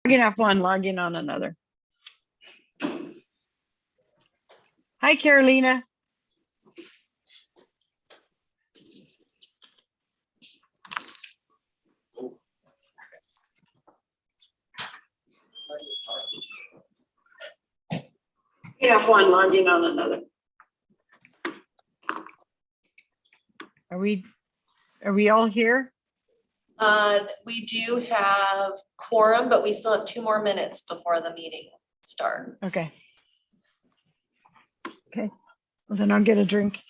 Logging off one, logging on another. Hi, Carolina. Logging off one, logging on another. Are we all here? We do have quorum, but we still have 2 more minutes before the meeting starts. Okay. Okay. Well, then I'll get a drink.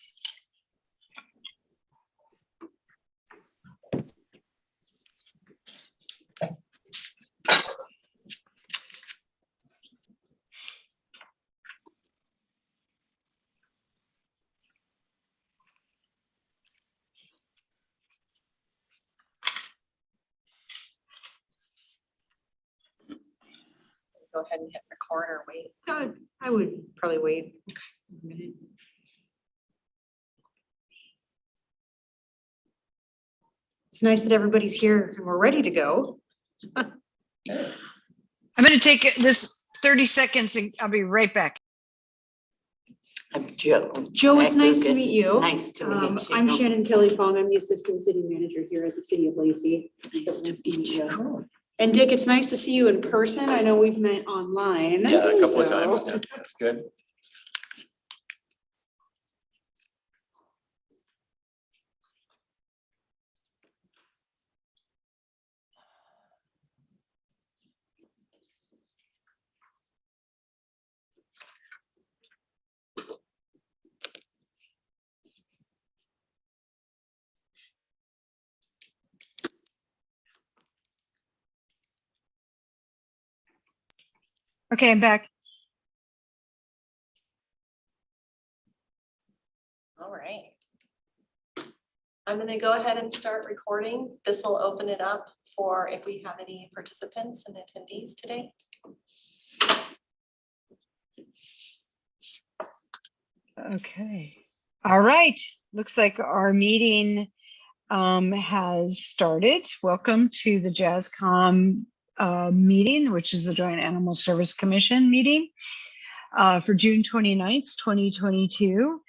Go ahead and hit record or wait. I would probably wait. It's nice that everybody's here and we're ready to go. I'm going to take this 30 seconds and I'll be right back. I'm Joe. Joe, it's nice to meet you. Nice to meet you. I'm Shannon Kelly Fong. I'm the Assistant City Manager here at the City of Lacey. Nice to meet you. And Dick, it's nice to see you in person. I know we've met online. Yeah, a couple of times. Yeah, that's good. Okay, I'm back. All right. I'm going to go ahead and start recording. This will open it up for if we have any participants and attendees today. Okay. All right. Looks like our meeting has started. Welcome to the JASCOM meeting, which is the Joint Animal Service Commission meeting for June 29th, 2022.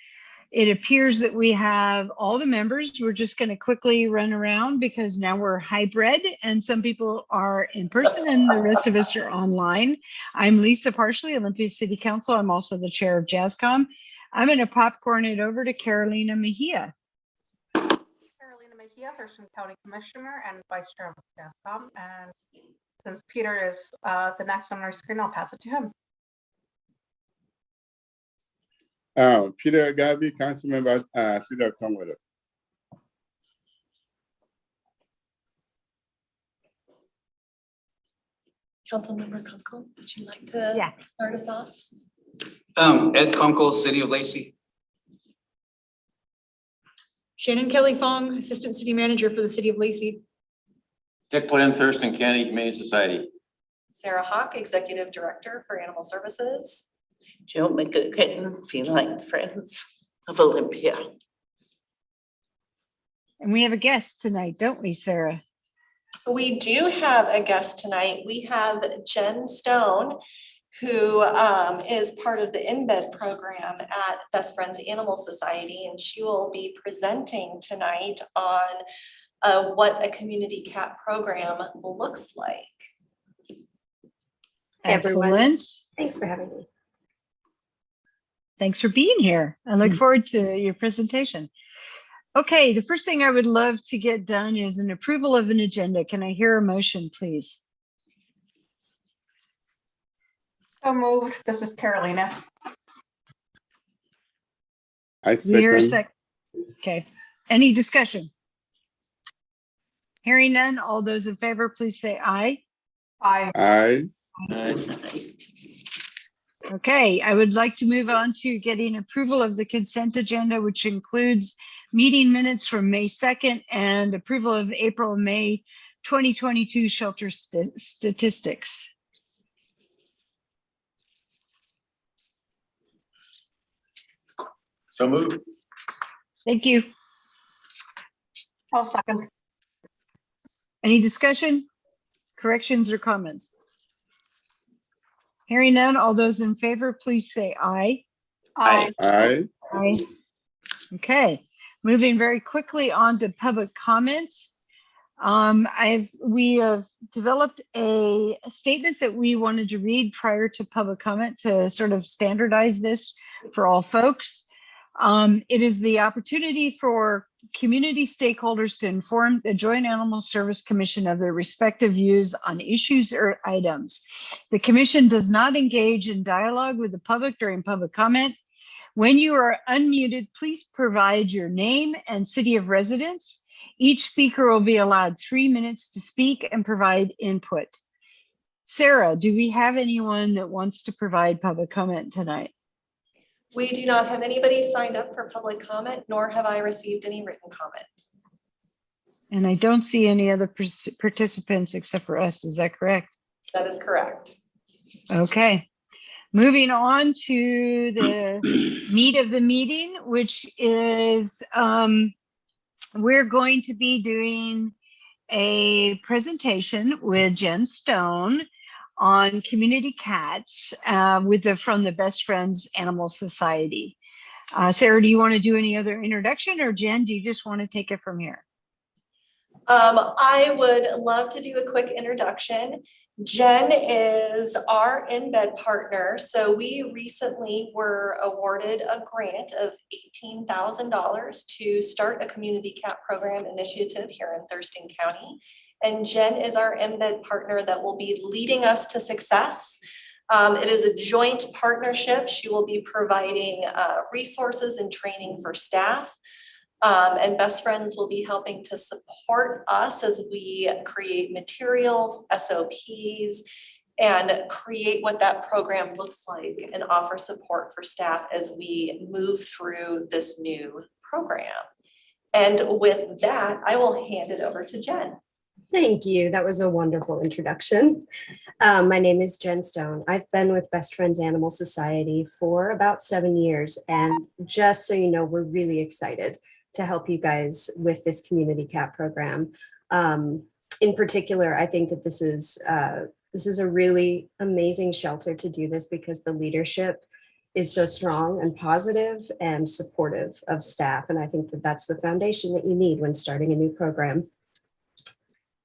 It appears that we have all the members. We're just going to quickly run around because now we're hybrid and some people are in person and the rest of us are online. I'm Lisa Parsley, Olympia City Council. I'm also the chair of JASCOM. I'm going to popcorn it over to Carolina Mejia. Carolina Mejia, Thurston County Commissioner and Vice Chair of JASCOM. And since Peter is the next on our screen, I'll pass it to him. Peter Garvey, Council Member, City of Tumwater. Councilmember Kunkel, would you like to start us off? Ed Kunkel, City of Lacey. Shannon Kelly Fong, Assistant City Manager for the City of Lacey. Dick Glenn, Thurston County Humane Society. Sarah Hawk, Executive Director for Animal Services. Joe McGugan, Feline Friends of Olympia. And we have a guest tonight, don't we, Sarah? We do have a guest tonight. We have Jen Stone, who is part of the InBed program at Best Friends Animal Society, and she will be presenting tonight on what a community cat program looks like. Excellent. Thanks for having me. Thanks for being here. I look forward to your presentation. Okay, the first thing I would love to get done is an approval of an agenda. Can I hear a motion, please? So moved. This is Carolina. I Hear a second. Okay, any discussion? Hearing none, all those in favor, please say aye. Aye. Aye. Okay, I would like to move on to getting approval of the consent agenda, which includes meeting minutes from May 2nd and approval of April and May 2022 shelter statistics. So moved. Thank you. I'll second. Any discussion, corrections, or comments? Hearing none, all those in favor, please say aye. Aye. Aye. Aye. Okay, moving very quickly on to public comments. We have developed a statement that we wanted to read prior to public comment to sort of standardize this for all folks. It is the opportunity for community stakeholders to inform the Joint Animal Service Commission of their respective views on issues or items. The commission does not engage in dialogue with the public during public comment. When you are unmuted, please provide your name and city of residence. Each speaker will be allowed 3 minutes to speak and provide input. Sarah, do we have anyone that wants to provide public comment tonight? We do not have anybody signed up for public comment, nor have I received any written comment. And I don't see any other participants except for us. Is that correct? That is correct. Okay. Moving on to the meat of the meeting, which is we're going to be doing a presentation with Jen Stone on community cats from the Best Friends Animal Society. Sarah, do you want to do any other introduction, or Jen, do you just want to take it from here? I would love to do a quick introduction. Jen is our in-bed partner. So we recently were awarded a grant of $18,000 to start a community cat program initiative here in Thurston County. And Jen is our in-bed partner that will be leading us to success. It is a joint partnership. She will be providing resources and training for staff. And Best Friends will be helping to support us as we create materials, SOPs, and create what that program looks like and offer support for staff as we move through this new program. And with that, I will hand it over to Jen. Thank you. That was a wonderful introduction. My name is Jen Stone. I've been with Best Friends Animal Society for about 7 years. And just so you know, we're really excited to help you guys with this community cat program. In particular, I think that this is a really amazing shelter to do this because the leadership is so strong and positive and supportive of staff. And I think that that's the foundation that you need when starting a new program.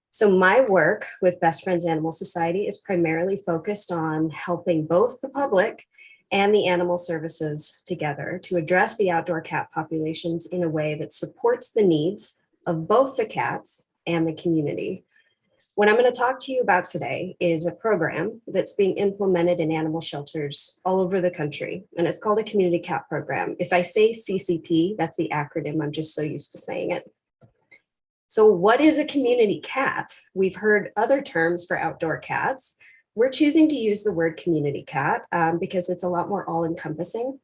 So my work with Best Friends Animal Society is primarily focused on helping both the public and the animal services together to address the outdoor cat populations in a way that supports the needs of both the cats and the community. What I'm going to talk to you about today is a program that's being implemented in animal shelters all over the country, and it's called a community cat program. If I say CCP, that's the acronym. I'm just so used to saying it. So what is a community cat? We've heard other terms for outdoor cats. We're choosing to use the word community cat because it's a lot more all-encompassing.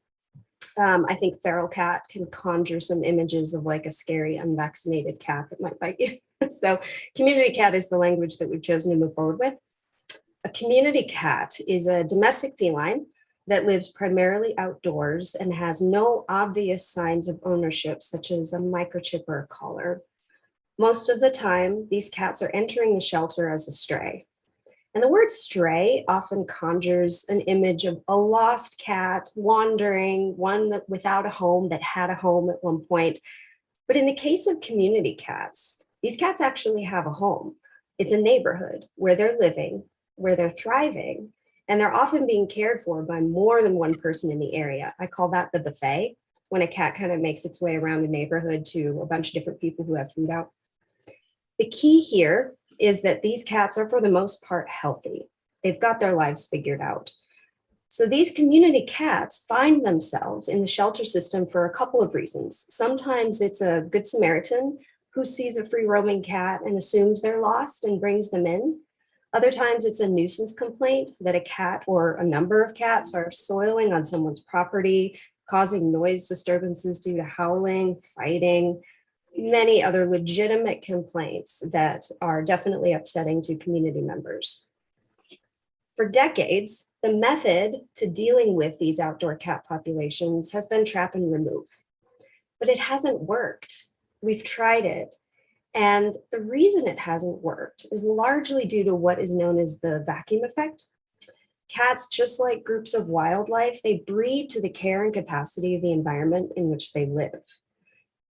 I think feral cat can conjure some images of like a scary unvaccinated cat that might bite you. So community cat is the language that we've chosen to move forward with. A community cat is a domestic feline that lives primarily outdoors and has no obvious signs of ownership, such as a microchip or a collar. Most of the time, these cats are entering the shelter as a stray. And the word stray often conjures an image of a lost cat wandering, one that without a home that had a home at one point. But in the case of community cats, these cats actually have a home. It's a neighborhood where they're living, where they're thriving, and they're often being cared for by more than one person in the area. I call that the buffet, when a cat kind of makes its way around the neighborhood to a bunch of different people who have food out. The key here is that these cats are for the most part healthy. They've got their lives figured out. So these community cats find themselves in the shelter system for a couple of reasons. Sometimes it's a good Samaritan who sees a free roaming cat and assumes they're lost and brings them in. Other times it's a nuisance complaint that a cat or a number of cats are soiling on someone's property, causing noise disturbances due to howling, fighting, many other legitimate complaints that are definitely upsetting to community members. For decades, the method to dealing with these outdoor cat populations has been trap and remove, but it hasn't worked. We've tried it. And the reason it hasn't worked is largely due to what is known as the vacuum effect. Cats, just like groups of wildlife, they breed to the care and capacity of the environment in which they live.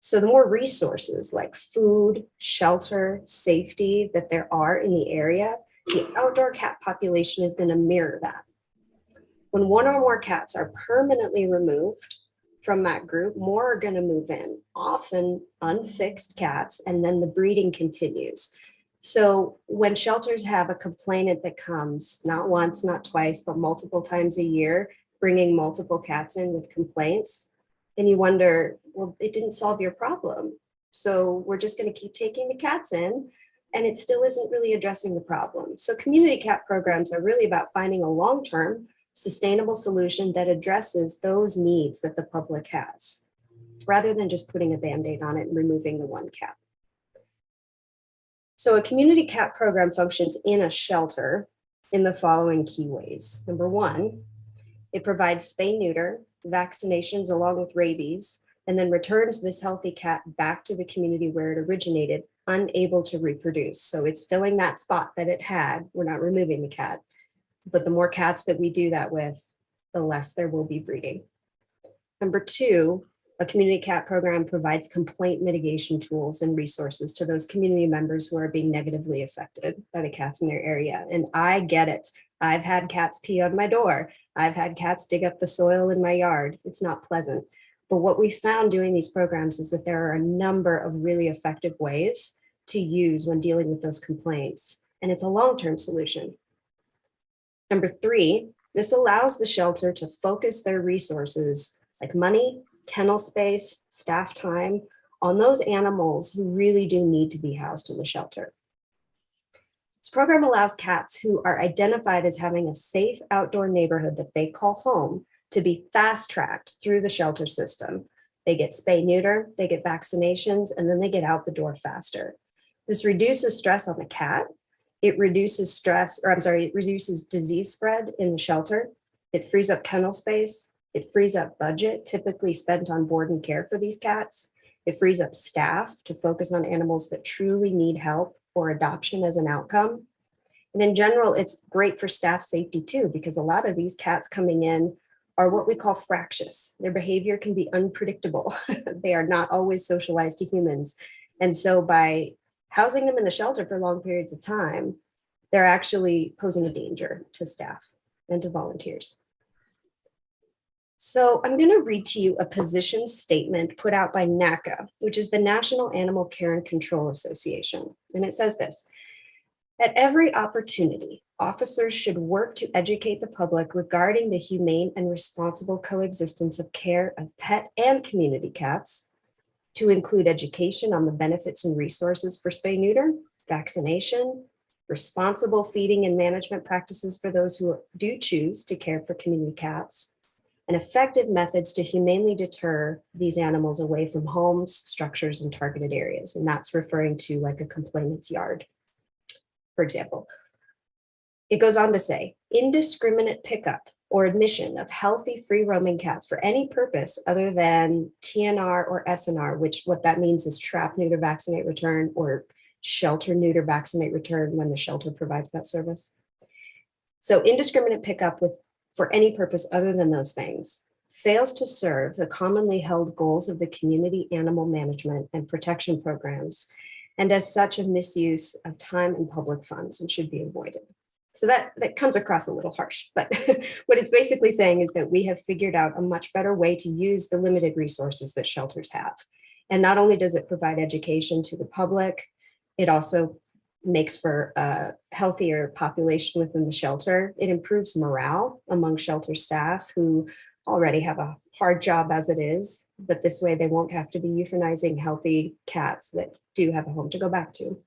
So the more resources like food, shelter, safety that there are in the area, the outdoor cat population is going to mirror that. When one or more cats are permanently removed from that group, more are going to move in, often unfixed cats, and then the breeding continues. So when shelters have a complainant that comes not once, not twice, but multiple times a year, bringing multiple cats in with complaints, and you wonder, well, it didn't solve your problem. So we're just going to keep taking the cats in, and it still isn't really addressing the problem. So community cat programs are really about finding a long-term, sustainable solution that addresses those needs that the public has, rather than just putting a Band-Aid on it and removing the one cat. So a community cat program functions in a shelter in the following key ways. Number one, it provides spay-neuter, vaccinations along with rabies, and then returns this healthy cat back to the community where it originated, unable to reproduce. So it's filling that spot that it had. We're not removing the cat, but the more cats that we do that with, the less there will be breeding. Number two, a community cat program provides complaint mitigation tools and resources to those community members who are being negatively affected by the cats in their area. And I get it. I've had cats pee on my door. I've had cats dig up the soil in my yard. It's not pleasant. But what we found doing these programs is that there are a number of really effective ways to use when dealing with those complaints. And it's a long-term solution. Number three, this allows the shelter to focus their resources like money, kennel space, staff time on those animals who really do need to be housed in the shelter. This program allows cats who are identified as having a safe outdoor neighborhood that they call home to be fast-tracked through the shelter system. They get spay-neuter, they get vaccinations, and then they get out the door faster. This reduces stress on the cat. It reduces it reduces disease spread in the shelter. It frees up kennel space. It frees up budget typically spent on board and care for these cats. It frees up staff to focus on animals that truly need help or adoption as an outcome. And in general, it's great for staff safety too, because a lot of these cats coming in are what we call fractious. Their behavior can be unpredictable. They are not always socialized to humans. And so by housing them in the shelter for long periods of time, they're actually posing a danger to staff and to volunteers. So I'm going to read to you a position statement put out by NACA, which is the National Animal Care and Control Association. And it says this: at every opportunity, officers should work to educate the public regarding the humane and responsible coexistence of care of pet and community cats, to include education on the benefits and resources for spay-neuter, vaccination, responsible feeding and management practices for those who do choose to care for community cats, and effective methods to humanely deter these animals away from homes, structures, and targeted areas. And that's referring to like a complainant's yard, for example. It goes on to say, indiscriminate pickup or admission of healthy free roaming cats for any purpose other than TNR or SNR, which what that means is trap, neuter, vaccinate, return, or shelter, neuter, vaccinate, return when the shelter provides that service. So indiscriminate pickup for any purpose other than those things fails to serve the commonly held goals of the community animal management and protection programs, and as such a misuse of time and public funds and should be avoided. So that comes across a little harsh, but what it's basically saying is that we have figured out a much better way to use the limited resources that shelters have. And not only does it provide education to the public, it also makes for a healthier population within the shelter. It improves morale among shelter staff who already have a hard job as it is, but this way they won't have to be euthanizing healthy cats that do have a home to go back to.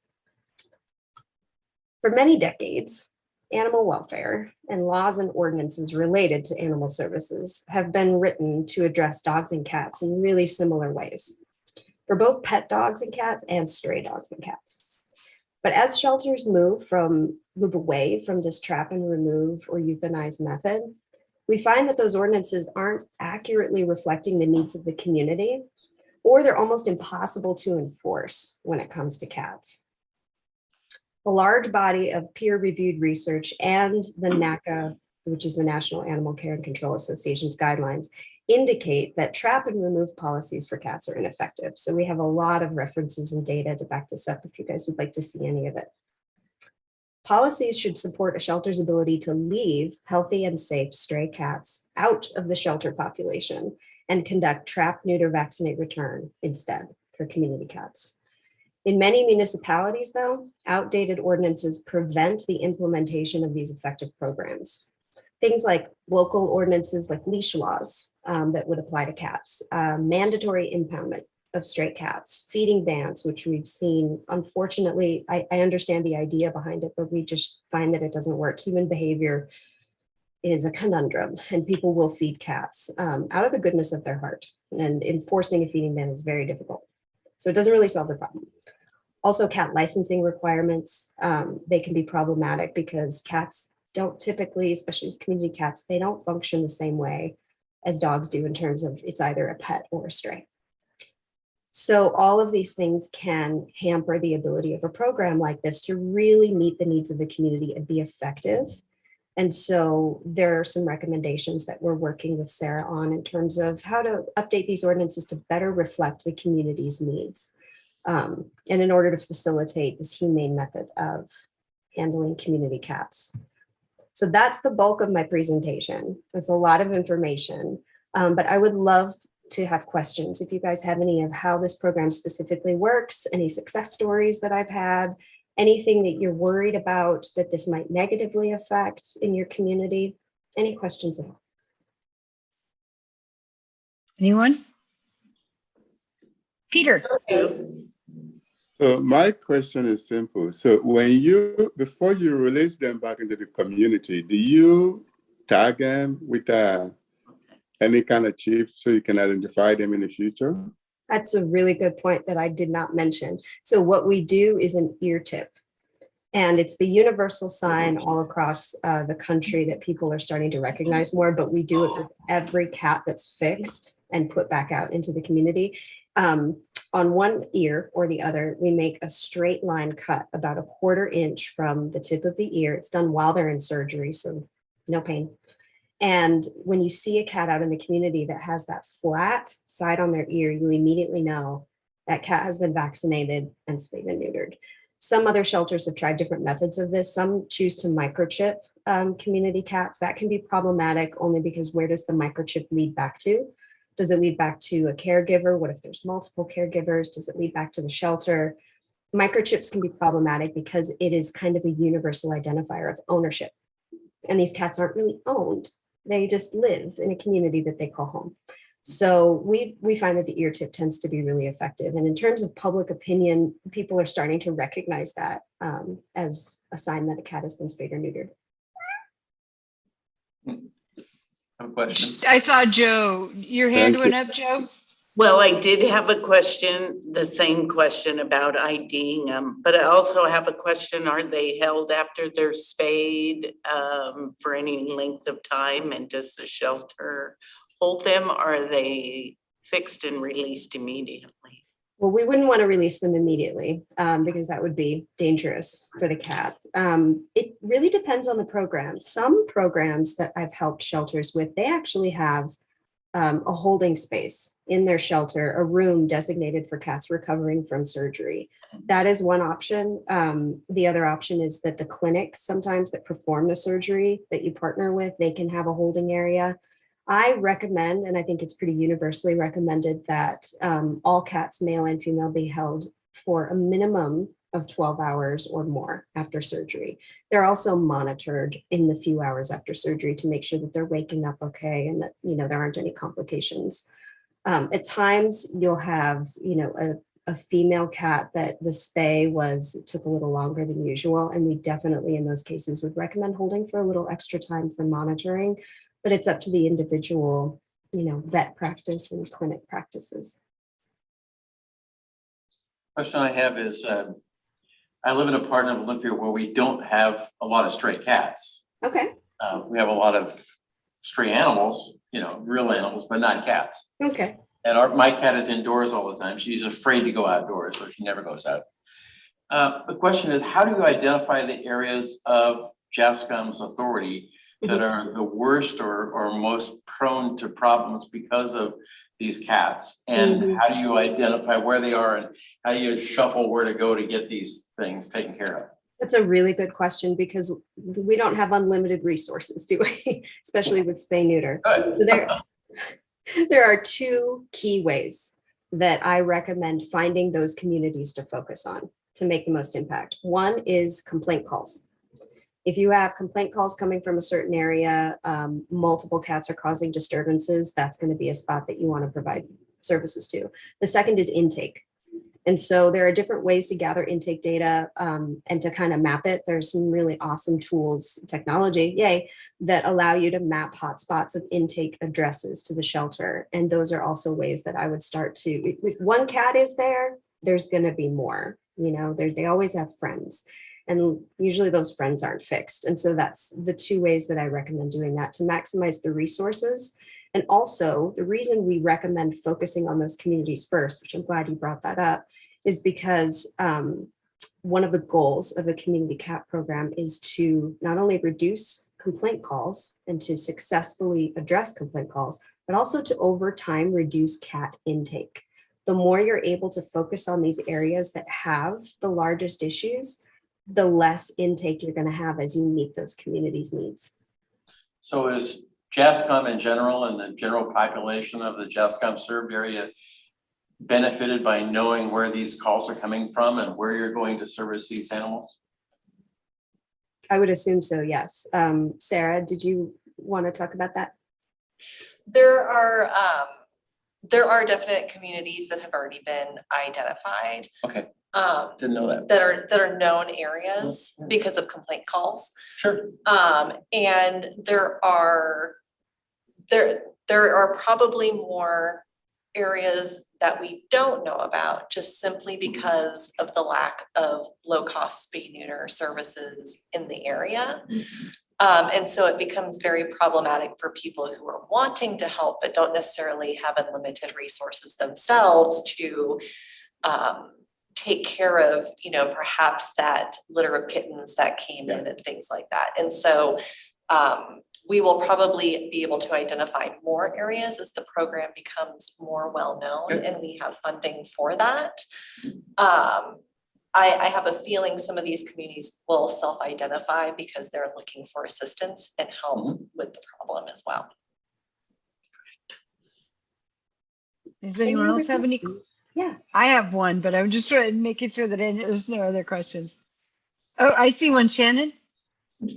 For many decades, animal welfare and laws and ordinances related to animal services have been written to address dogs and cats in really similar ways, for both pet dogs and cats and stray dogs and cats. But as shelters move away from this trap and remove or euthanize method, we find that those ordinances aren't accurately reflecting the needs of the community, or they're almost impossible to enforce when it comes to cats. A large body of peer-reviewed research and the NACA which is the National Animal Care and Control Association's guidelines, indicate that trap and remove policies for cats are ineffective. So we have a lot of references and data to back this up if you guys would like to see any of it. Policies should support a shelter's ability to leave healthy and safe stray cats out of the shelter population and conduct trap, neuter, vaccinate, return instead for community cats. In many municipalities, though, outdated ordinances prevent the implementation of these effective programs. Things like local ordinances like leash laws that would apply to cats, mandatory impoundment of stray cats, feeding bans, which we've seen. Unfortunately, I understand the idea behind it, but we just find that it doesn't work. Human behavior is a conundrum, and people will feed cats out of the goodness of their heart. And enforcing a feeding ban is very difficult. So it doesn't really solve the problem. Also, cat licensing requirements, they can be problematic because cats don't typically, especially with community cats, they don't function the same way as dogs do in terms of it's either a pet or a stray. So all of these things can hamper the ability of a program like this to really meet the needs of the community and be effective. And so there are some recommendations that we're working with Sarah on in terms of how to update these ordinances to better reflect the community's needs. And in order to facilitate this humane method of handling community cats. So that's the bulk of my presentation. It's a lot of information, but I would love to have questions. If you guys have any of how this program specifically works, any success stories that I've had, anything that you're worried about that this might negatively affect in your community, any questions at all? Anyone? Peter. So my question is simple. So before you release them back into the community, do you tag them with any kind of chip so you can identify them in the future? That's a really good point that I did not mention. So what we do is an ear tip. And it's the universal sign all across the country that people are starting to recognize more, but we do it with every cat that's fixed and put back out into the community. On one ear or the other, we make a straight line cut about 1/4 inch from the tip of the ear. It's done while they're in surgery, so no pain. And when you see a cat out in the community that has that flat side on their ear, you immediately know that cat has been vaccinated and spayed and neutered. Some other shelters have tried different methods of this. Some choose to microchip community cats. That can be problematic only because where does the microchip lead back to? Does it lead back to a caregiver? What if there's multiple caregivers? Does it lead back to the shelter? Microchips can be problematic because it is kind of a universal identifier of ownership. And these cats aren't really owned. They just live in a community that they call home. So we find that the ear tip tends to be really effective. And in terms of public opinion, people are starting to recognize that as a sign that a cat has been spayed or neutered. I have a question. I saw Joe. Your hand Thank went up, Joe? Well, I did have a question, the same question about IDing them, but I also have a question. Are they held after they're spayed for any length of time? And does the shelter hold them? Or are they fixed and released immediately? Well, we wouldn't want to release them immediately because that would be dangerous for the cats. It really depends on the program. Some programs that I've helped shelters with, they actually have a holding space in their shelter, a room designated for cats recovering from surgery. That is one option. The other option is that the clinics sometimes that perform the surgery that you partner with, they can have a holding area. I recommend, and I think it's pretty universally recommended, that all cats, male and female, be held for a minimum of 12 hours or more after surgery. They're also monitored in the few hours after surgery to make sure that they're waking up okay and that there aren't any complications. At times you'll have a female cat that the spay took a little longer than usual, and we definitely in those cases would recommend holding for a little extra time for monitoring. But it's up to the individual, vet practice and clinic practices. Question I have is, I live in a part of Olympia where we don't have a lot of stray cats. Okay. We have a lot of stray animals, real animals, but not cats. Okay. And my cat is indoors all the time. She's afraid to go outdoors, so she never goes out. The question is, how do you identify the areas of JASCOM's authority that are the worst or most prone to problems because of these cats? And how do you identify where they are, and how do you shuffle where to go to get these things taken care of? That's a really good question, because we don't have unlimited resources, do we? Especially with spay neuter. Good. So there are two key ways that I recommend finding those communities to focus on to make the most impact. One is complaint calls. If you have complaint calls coming from a certain area, multiple cats are causing disturbances, that's going to be a spot that you want to provide services to. The second is intake. And so there are different ways to gather intake data and to kind of map it. There's some really awesome tools, technology, yay, that allow you to map hotspots of intake addresses to the shelter. And those are also ways that I would start to, if one cat is there, there's going to be more, you know, they always have friends. And usually those friends aren't fixed. And so that's the two ways that I recommend doing that to maximize the resources. And also the reason we recommend focusing on those communities first, which I'm glad you brought that up, is because one of the goals of a community cat program is to not only reduce complaint calls and to successfully address complaint calls, but also to over time reduce cat intake. The more you're able to focus on these areas that have the largest issues, the less intake you're going to have as you meet those communities' needs. So is JASCOM in general and the general population of the JASCOM served area benefited by knowing where these calls are coming from and where you're going to service these animals? I would assume so, yes. Sarah, did you want to talk about that? There are definite communities that have already been identified. Okay, didn't know that. That are known areas because of complaint calls. Sure. And there are probably more areas that we don't know about, just simply because of the lack of low-cost spay neuter services in the area. And so it becomes very problematic for people who are wanting to help but don't necessarily have unlimited resources themselves to take care of, you know, perhaps that litter of kittens that came in and things like that. And so we will probably be able to identify more areas as the program becomes more well-known and we have funding for that. I have a feeling some of these communities will self-identify because they're looking for assistance and help with the problem as well. Does anyone else have any? Yeah. I have one, but I'm just trying to make sure that there's no other questions. Oh, I see one, Shannon.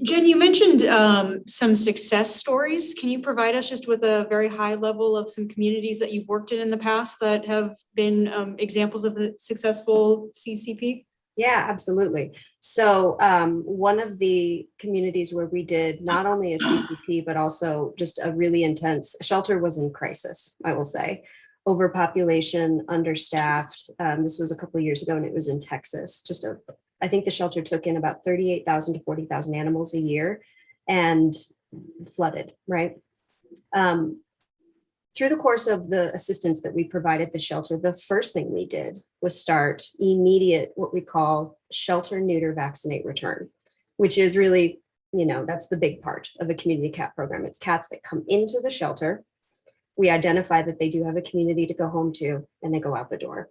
Jen, you mentioned some success stories. Can you provide us just with a very high level of some communities that you've worked in the past that have been examples of the successful CCP? Yeah, absolutely. So one of the communities where we did not only a CCP, but also just a really intense shelter was in crisis, I will say. Overpopulation, understaffed. This was a couple of years ago and it was in Texas. I think the shelter took in about 38,000 to 40,000 animals a year and flooded, right? Through the course of the assistance that we provided the shelter, the first thing we did was start immediate, what we call shelter, neuter, vaccinate, return, which is really, you know, that's the big part of a community cat program. It's cats that come into the shelter. We identify that they do have a community to go home to, and they go out the door.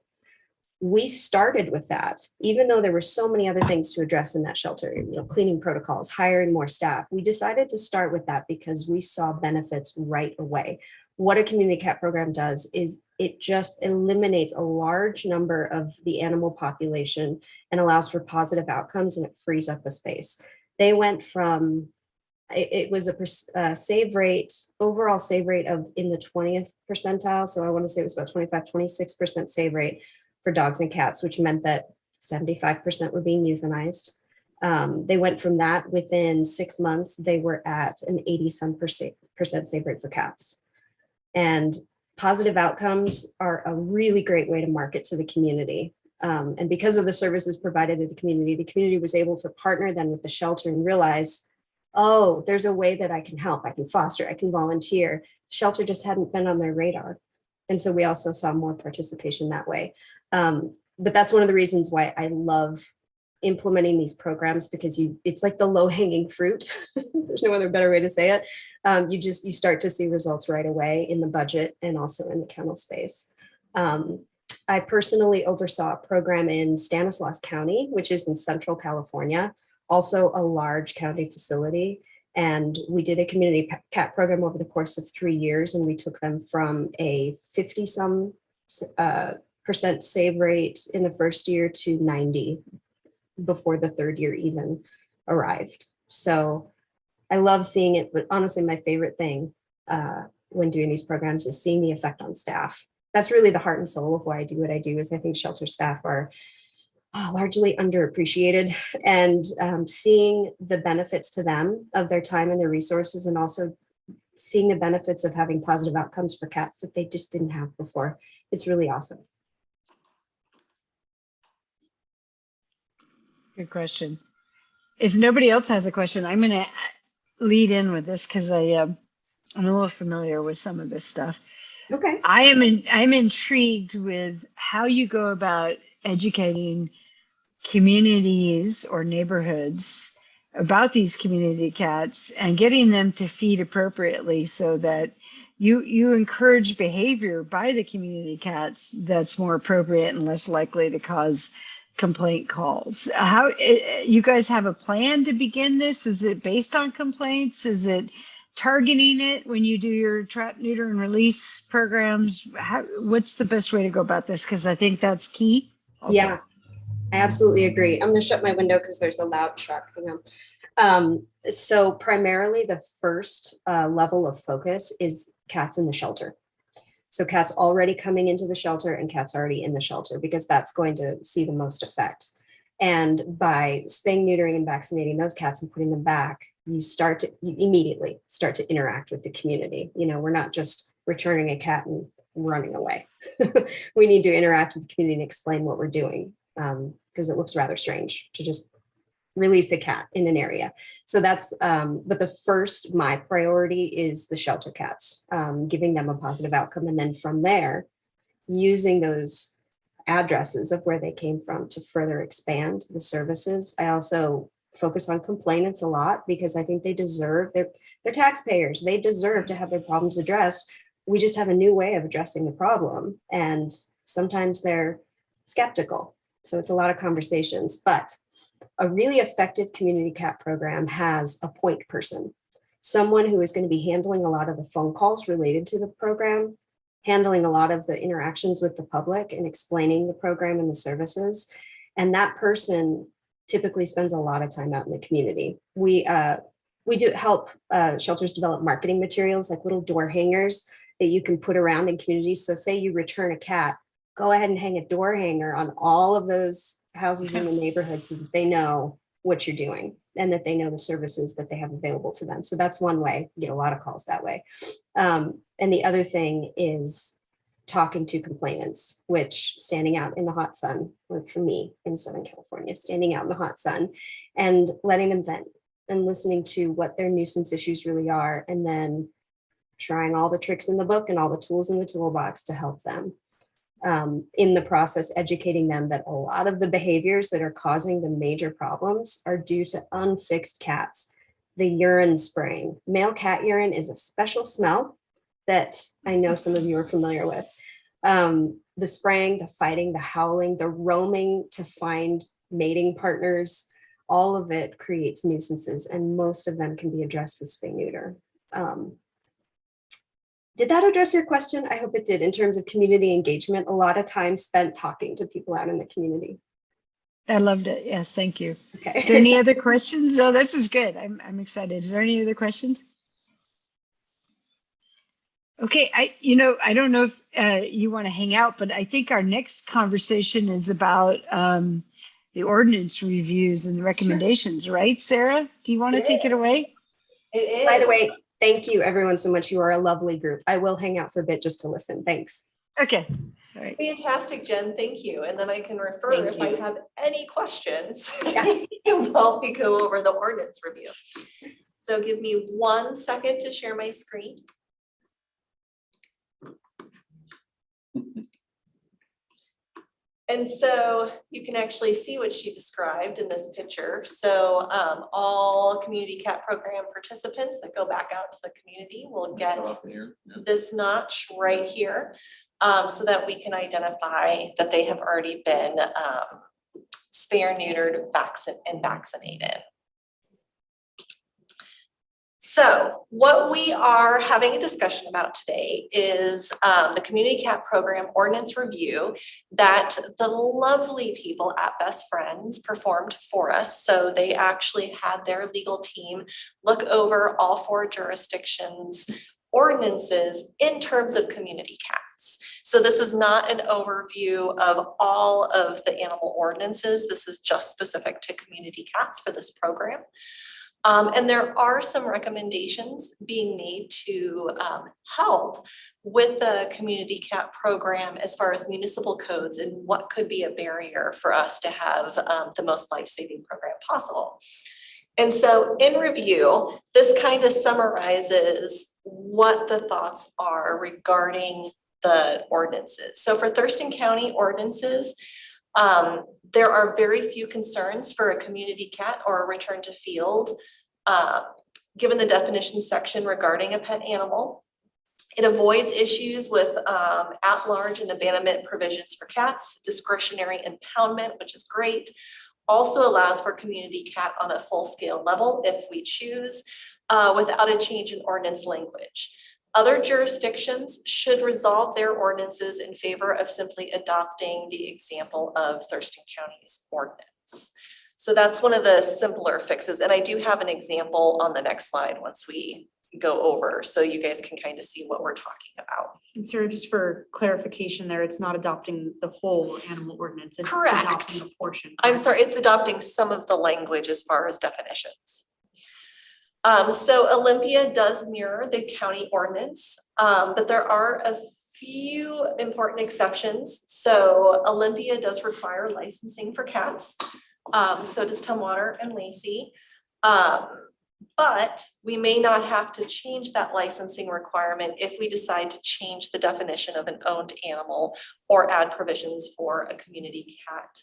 We started with that, even though there were so many other things to address in that shelter, you know, cleaning protocols, hiring more staff. We decided to start with that because we saw benefits right away. What a community cat program does is it just eliminates a large number of the animal population and allows for positive outcomes, and it frees up the space. They went from, it was a save rate, overall save rate of in the 20th percentile. So I want to say it was about 26% save rate for dogs and cats, which meant that 75% were being euthanized. They went from that within 6 months, they were at an 80% save rate for cats. And positive outcomes are a really great way to market to the community. And because of the services provided to the community was able to partner then with the shelter and realize, oh, there's a way that I can help. I can foster, I can volunteer. Shelter just hadn't been on their radar. And so we also saw more participation that way. But that's one of the reasons why I love implementing these programs because it's like the low hanging fruit. There's no other better way to say it. You start to see results right away in the budget and also in the kennel space. I personally oversaw a program in Stanislaus County, which is in Central California, also a large county facility. And we did a community cat program over the course of 3 years, and we took them from a 50-some % save rate in the first year to 90 before the third year even arrived. So I love seeing it, but honestly, my favorite thing when doing these programs is seeing the effect on staff. That's really the heart and soul of why I do what I do, is I think shelter staff are largely underappreciated, and seeing the benefits to them of their time and their resources, and also seeing the benefits of having positive outcomes for cats that they just didn't have before. It's really awesome. Good question. If nobody else has a question, I'm going to lead in with this because I'm a little familiar with some of this stuff. Okay. I'm intrigued with how you go about educating communities or neighborhoods about these community cats and getting them to feed appropriately so that you encourage behavior by the community cats that's more appropriate and less likely to cause complaint calls. How you guys have a plan to begin this? Is it based on complaints? Is it targeting it when you do your trap, neuter, and release programs? What's the best way to go about this? Because I think that's key. Also. Yeah, I absolutely agree. I'm going to shut my window because there's a loud truck. Hang on. So primarily the first level of focus is cats in the shelter. So cats already coming into the shelter and cats already in the shelter, because that's going to see the most effect. And by spaying, neutering, and vaccinating those cats and putting them back, you immediately start to interact with the community. You know, we're not just returning a cat and running away. We need to interact with the community and explain what we're doing, because it looks rather strange to just release a cat in an area. So that's, but my priority is the shelter cats, giving them a positive outcome. And then from there, using those addresses of where they came from to further expand the services. I also focus on complainants a lot because I think they deserve, they're taxpayers. They deserve to have their problems addressed. We just have a new way of addressing the problem. And sometimes they're skeptical. So it's a lot of conversations, but a really effective community cat program has a point person, someone who is going to be handling a lot of the phone calls related to the program, handling a lot of the interactions with the public and explaining the program and the services. And that person typically spends a lot of time out in the community. We do help shelters develop marketing materials like little door hangers that you can put around in communities. So say you return a cat, go ahead and hang a door hanger on all of those houses in the neighborhood so that they know what you're doing and that they know the services that they have available to them. So that's one way. You get a lot of calls that way. And the other thing is talking to complainants, which standing out in the hot sun, or for me in Southern California, standing out in the hot sun and letting them vent and listening to what their nuisance issues really are, and then trying all the tricks in the book and all the tools in the toolbox to help them. In the process, educating them that a lot of the behaviors that are causing the major problems are due to unfixed cats. The urine spraying. Male cat urine is a special smell that I know some of you are familiar with. The spraying, the fighting, the howling, the roaming to find mating partners, all of it creates nuisances, and most of them can be addressed with spay neuter. Did that address your question? I hope it did. In terms of community engagement, a lot of time spent talking to people out in the community. I loved it. Yes, thank you. Okay. Is there any other questions? Oh, this is good. I'm excited. Is there any other questions? Okay, I don't know if you want to hang out, but I think our next conversation is about the ordinance reviews and the recommendations, right, Sarah? Do you want to take it away? It is. By the way, thank you everyone so much. You are a lovely group. I will hang out for a bit just to listen. Thanks. Okay. All right. Fantastic, Jen. Thank you. And then I can refer Thank if I you. have any questions Yeah. while we go over the ordinance review. So give me 1 second to share my screen. And so you can actually see what she described in this picture. So all community cat program participants that go back out to the community will get this notch right here, so that we can identify that they have already been spay or neutered, and vaccinated. So what we are having a discussion about today is the Community Cat Program Ordinance Review that the lovely people at Best Friends performed for us. So they actually had their legal team look over all 4 jurisdictions' ordinances in terms of community cats. So this is not an overview of all of the animal ordinances. This is just specific to community cats for this program. And there are some recommendations being made to help with the community cat program as far as municipal codes and what could be a barrier for us to have the most life-saving program possible. And so in review, this kind of summarizes what the thoughts are regarding the ordinances. So for Thurston County ordinances, there are very few concerns for a community cat or a return to field, given the definition section regarding a pet animal. It avoids issues with at-large and abandonment provisions for cats, discretionary impoundment, which is great. Also allows for community cat on a full-scale level if we choose, without a change in ordinance language. Other jurisdictions should resolve their ordinances in favor of simply adopting the example of Thurston County's ordinance. So that's one of the simpler fixes. And I do have an example on the next slide once we go over, so you guys can kind of see what we're talking about. And Sarah, just for clarification there, it's not adopting the whole animal ordinance. It's Correct. adopting a portion. I'm sorry, it's adopting some of the language as far as definitions. So Olympia does mirror the county ordinance, but there are a few important exceptions. So Olympia does require licensing for cats. So does Tumwater and Lacey. But we may not have to change that licensing requirement if we decide to change the definition of an owned animal or add provisions for a community cat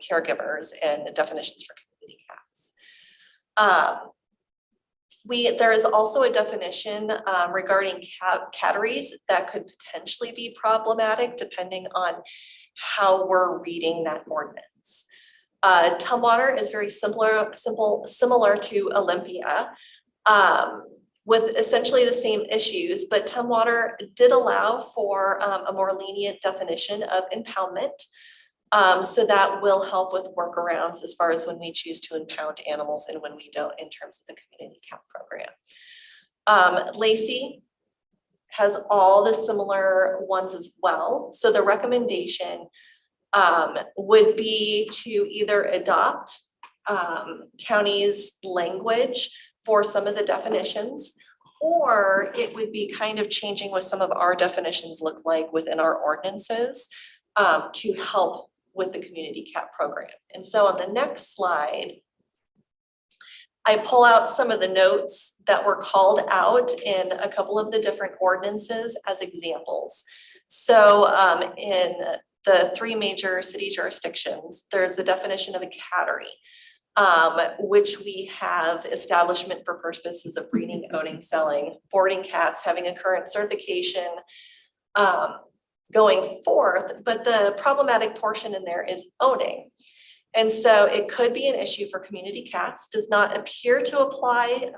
caregivers and definitions for community cats. There is also a definition regarding catteries that could potentially be problematic depending on how we're reading that ordinance. Tumwater is very similar to Olympia, with essentially the same issues, but Tumwater did allow for a more lenient definition of impoundment. So that will help with workarounds as far as when we choose to impound animals and when we don't in terms of the community cat program. Lacey has all the similar ones as well. So the recommendation would be to either adopt county's language for some of the definitions, or it would be kind of changing what some of our definitions look like within our ordinances to help with the community cat program. And so on the next slide, I pull out some of the notes that were called out in a couple of the different ordinances as examples. So in the 3 major city jurisdictions, there's the definition of a cattery, which we have establishment for purposes of breeding, owning, selling, boarding cats, having a current certification, going forth, but the problematic portion in there is owning. And so it could be an issue for community cats, does not appear to apply,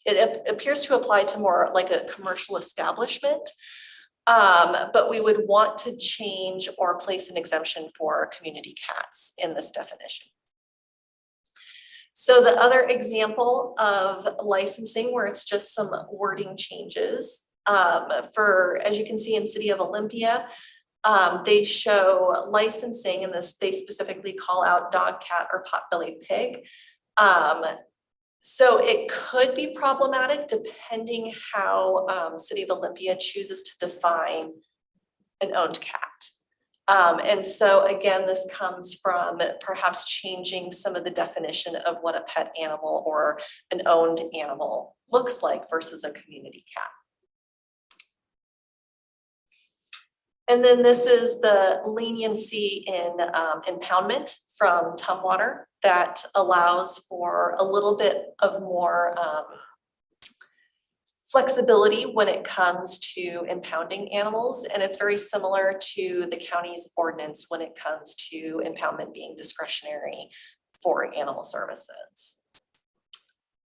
it appears to apply to more like a commercial establishment, but we would want to change or place an exemption for community cats in this definition. So the other example of licensing where it's just some wording changes, for, as you can see in City of Olympia, they show licensing, and this they specifically call out dog, cat, or pot-bellied pig. So it could be problematic depending how City of Olympia chooses to define an owned cat. And so again, this comes from perhaps changing some of the definition of what a pet animal or an owned animal looks like versus a community cat. And then this is the leniency in impoundment from Tumwater that allows for a little bit of more flexibility when it comes to impounding animals. And it's very similar to the county's ordinance when it comes to impoundment being discretionary for animal services.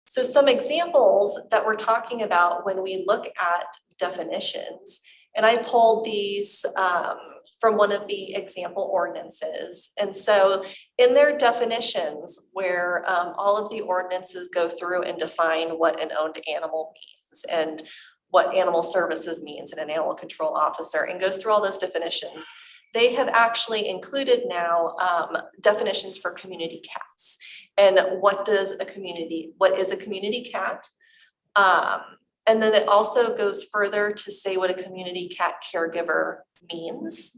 So some examples that we're talking about when we look at definitions, and I pulled these from one of the example ordinances. And so in their definitions, where all of the ordinances go through and define what an owned animal means and what animal services means and an animal control officer, and goes through all those definitions, they have actually included now definitions for community cats. And what is a community cat? And then it also goes further to say what a community cat caregiver means.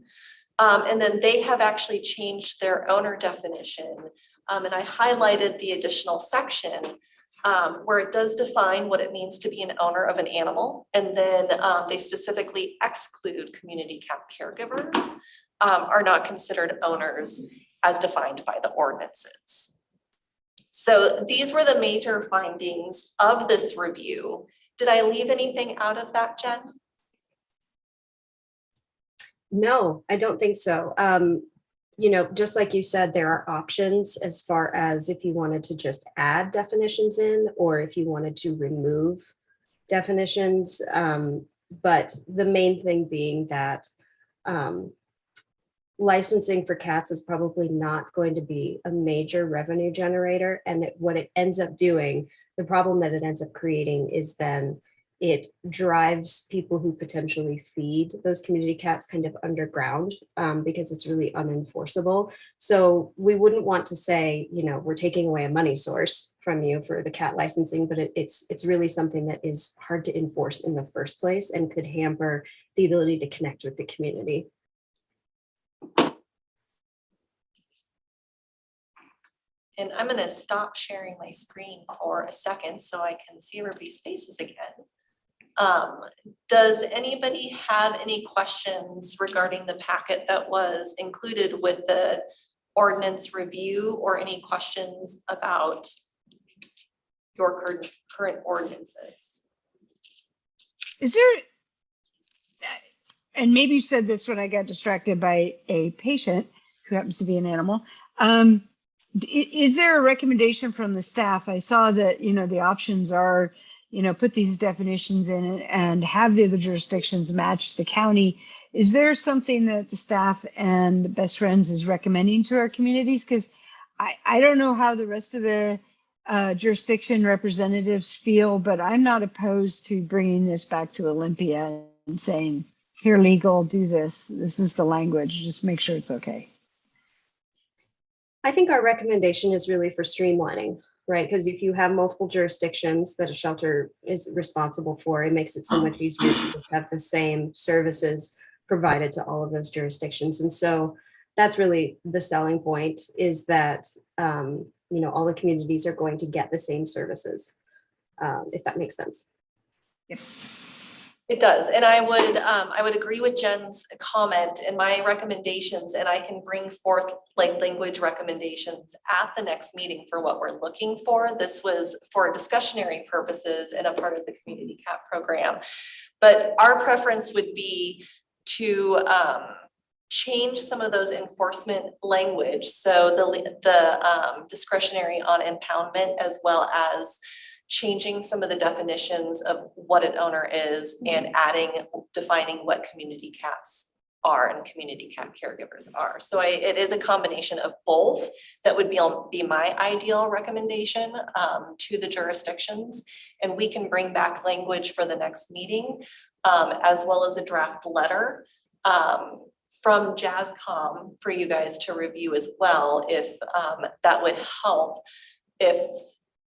And then they have actually changed their owner definition. And I highlighted the additional section where it does define what it means to be an owner of an animal. And then they specifically exclude community cat caregivers are not considered owners as defined by the ordinances. So these were the major findings of this review. Did I leave anything out of that, Jen? No, I don't think so. You know, just like you said, there are options as far as if you wanted to just add definitions in, or if you wanted to remove definitions. But the main thing being that licensing for cats is probably not going to be a major revenue generator. And what it ends up doing, the problem that it ends up creating is then it drives people who potentially feed those community cats kind of underground because it's really unenforceable. So we wouldn't want to say, you know, we're taking away a money source from you for the cat licensing, but it's really something that is hard to enforce in the first place and could hamper the ability to connect with the community. And I'm gonna stop sharing my screen for a second so I can see everybody's faces again. Does anybody have any questions regarding the packet that was included with the ordinance review, or any questions about your current ordinances? Is there, and maybe you said this when I got distracted by a patient who happens to be an animal. Is there a recommendation from the staff? I saw that, you know, the options are, you know, put these definitions in and have the other jurisdictions match the county. Is there something that the staff and Best Friends is recommending to our communities? Because I don't know how the rest of the jurisdiction representatives feel, but I'm not opposed to bringing this back to Olympia and saying, here, legal, do this. This is the language. Just make sure it's okay. I think our recommendation is really for streamlining, right? Because if you have multiple jurisdictions that a shelter is responsible for, it makes it so much easier to just have the same services provided to all of those jurisdictions. And so that's really the selling point, is that, you know, all the communities are going to get the same services, if that makes sense. Yep. It does, and I would agree with Jen's comment and my recommendations, and I can bring forth like language recommendations at the next meeting for what we're looking for. This was for discussionary purposes and a part of the community cat program, but our preference would be to change some of those enforcement language. So the discretionary on impoundment, as well as changing some of the definitions of what an owner is and defining what community cats are and community cat caregivers are. So it is a combination of both that would be my ideal recommendation to the jurisdictions. And we can bring back language for the next meeting, as well as a draft letter from JASCOM for you guys to review as well, if that would help, if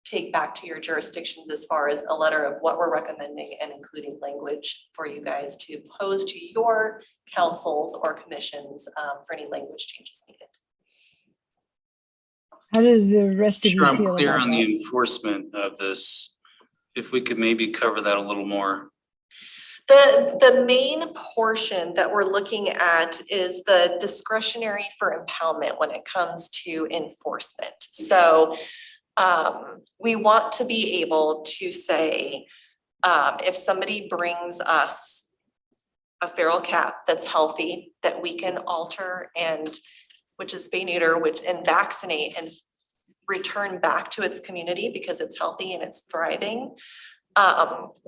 take back to your jurisdictions as far as a letter of what we're recommending and including language for you guys to pose to your councils or commissions for any language changes needed. How does the rest of you Sure, I'm feel clear about on that? the enforcement of this. If we could maybe cover that a little more. The main portion that we're looking at is the discretionary for impoundment when it comes to enforcement. So we want to be able to say, if somebody brings us a feral cat that's healthy, that we can alter and, which is spay neuter, and vaccinate and return back to its community because it's healthy and it's thriving.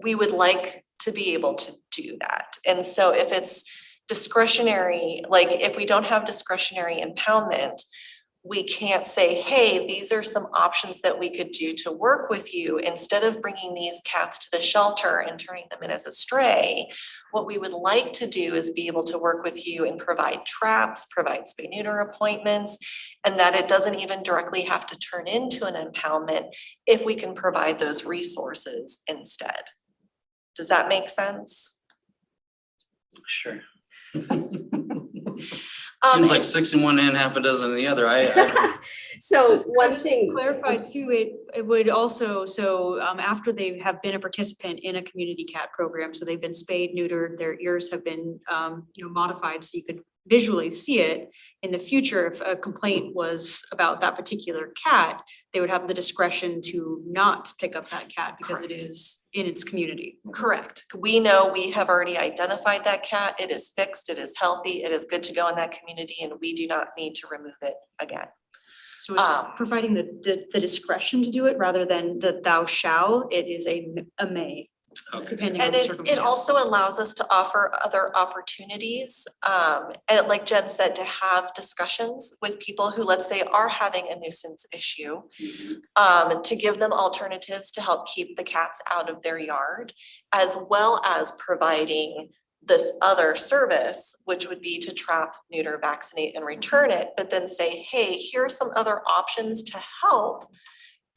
We would like to be able to do that. And so if it's discretionary, like if we don't have discretionary impoundment, we can't say, hey, these are some options that we could do to work with you. Instead of bringing these cats to the shelter and turning them in as a stray, what we would like to do is be able to work with you and provide traps, provide spay neuter appointments, and that it doesn't even directly have to turn into an impoundment if we can provide those resources instead. Does that make sense? Sure. Seems like 6 in one hand, half a dozen in the other. So one thing. Clarify too, it would also, so after they have been a participant in a community cat program, so they've been spayed, neutered, their ears have been modified so you could visually see it. In the future, if a complaint was about that particular cat, they would have the discretion to not pick up that cat because it is in its community. Correct. We know we have already identified that cat. It is fixed, it is healthy, it is good to go in that community, and we do not need to remove it again. So it's providing the discretion to do it rather than the thou shall. It is a may. Okay. Depending on And the it circumstance. also allows us to offer other opportunities, and like Jen said, to have discussions with people who, let's say, are having a nuisance issue, to give them alternatives to help keep the cats out of their yard, as well as providing this other service, which would be to trap, neuter, vaccinate, and return it, but then say, hey, here are some other options to help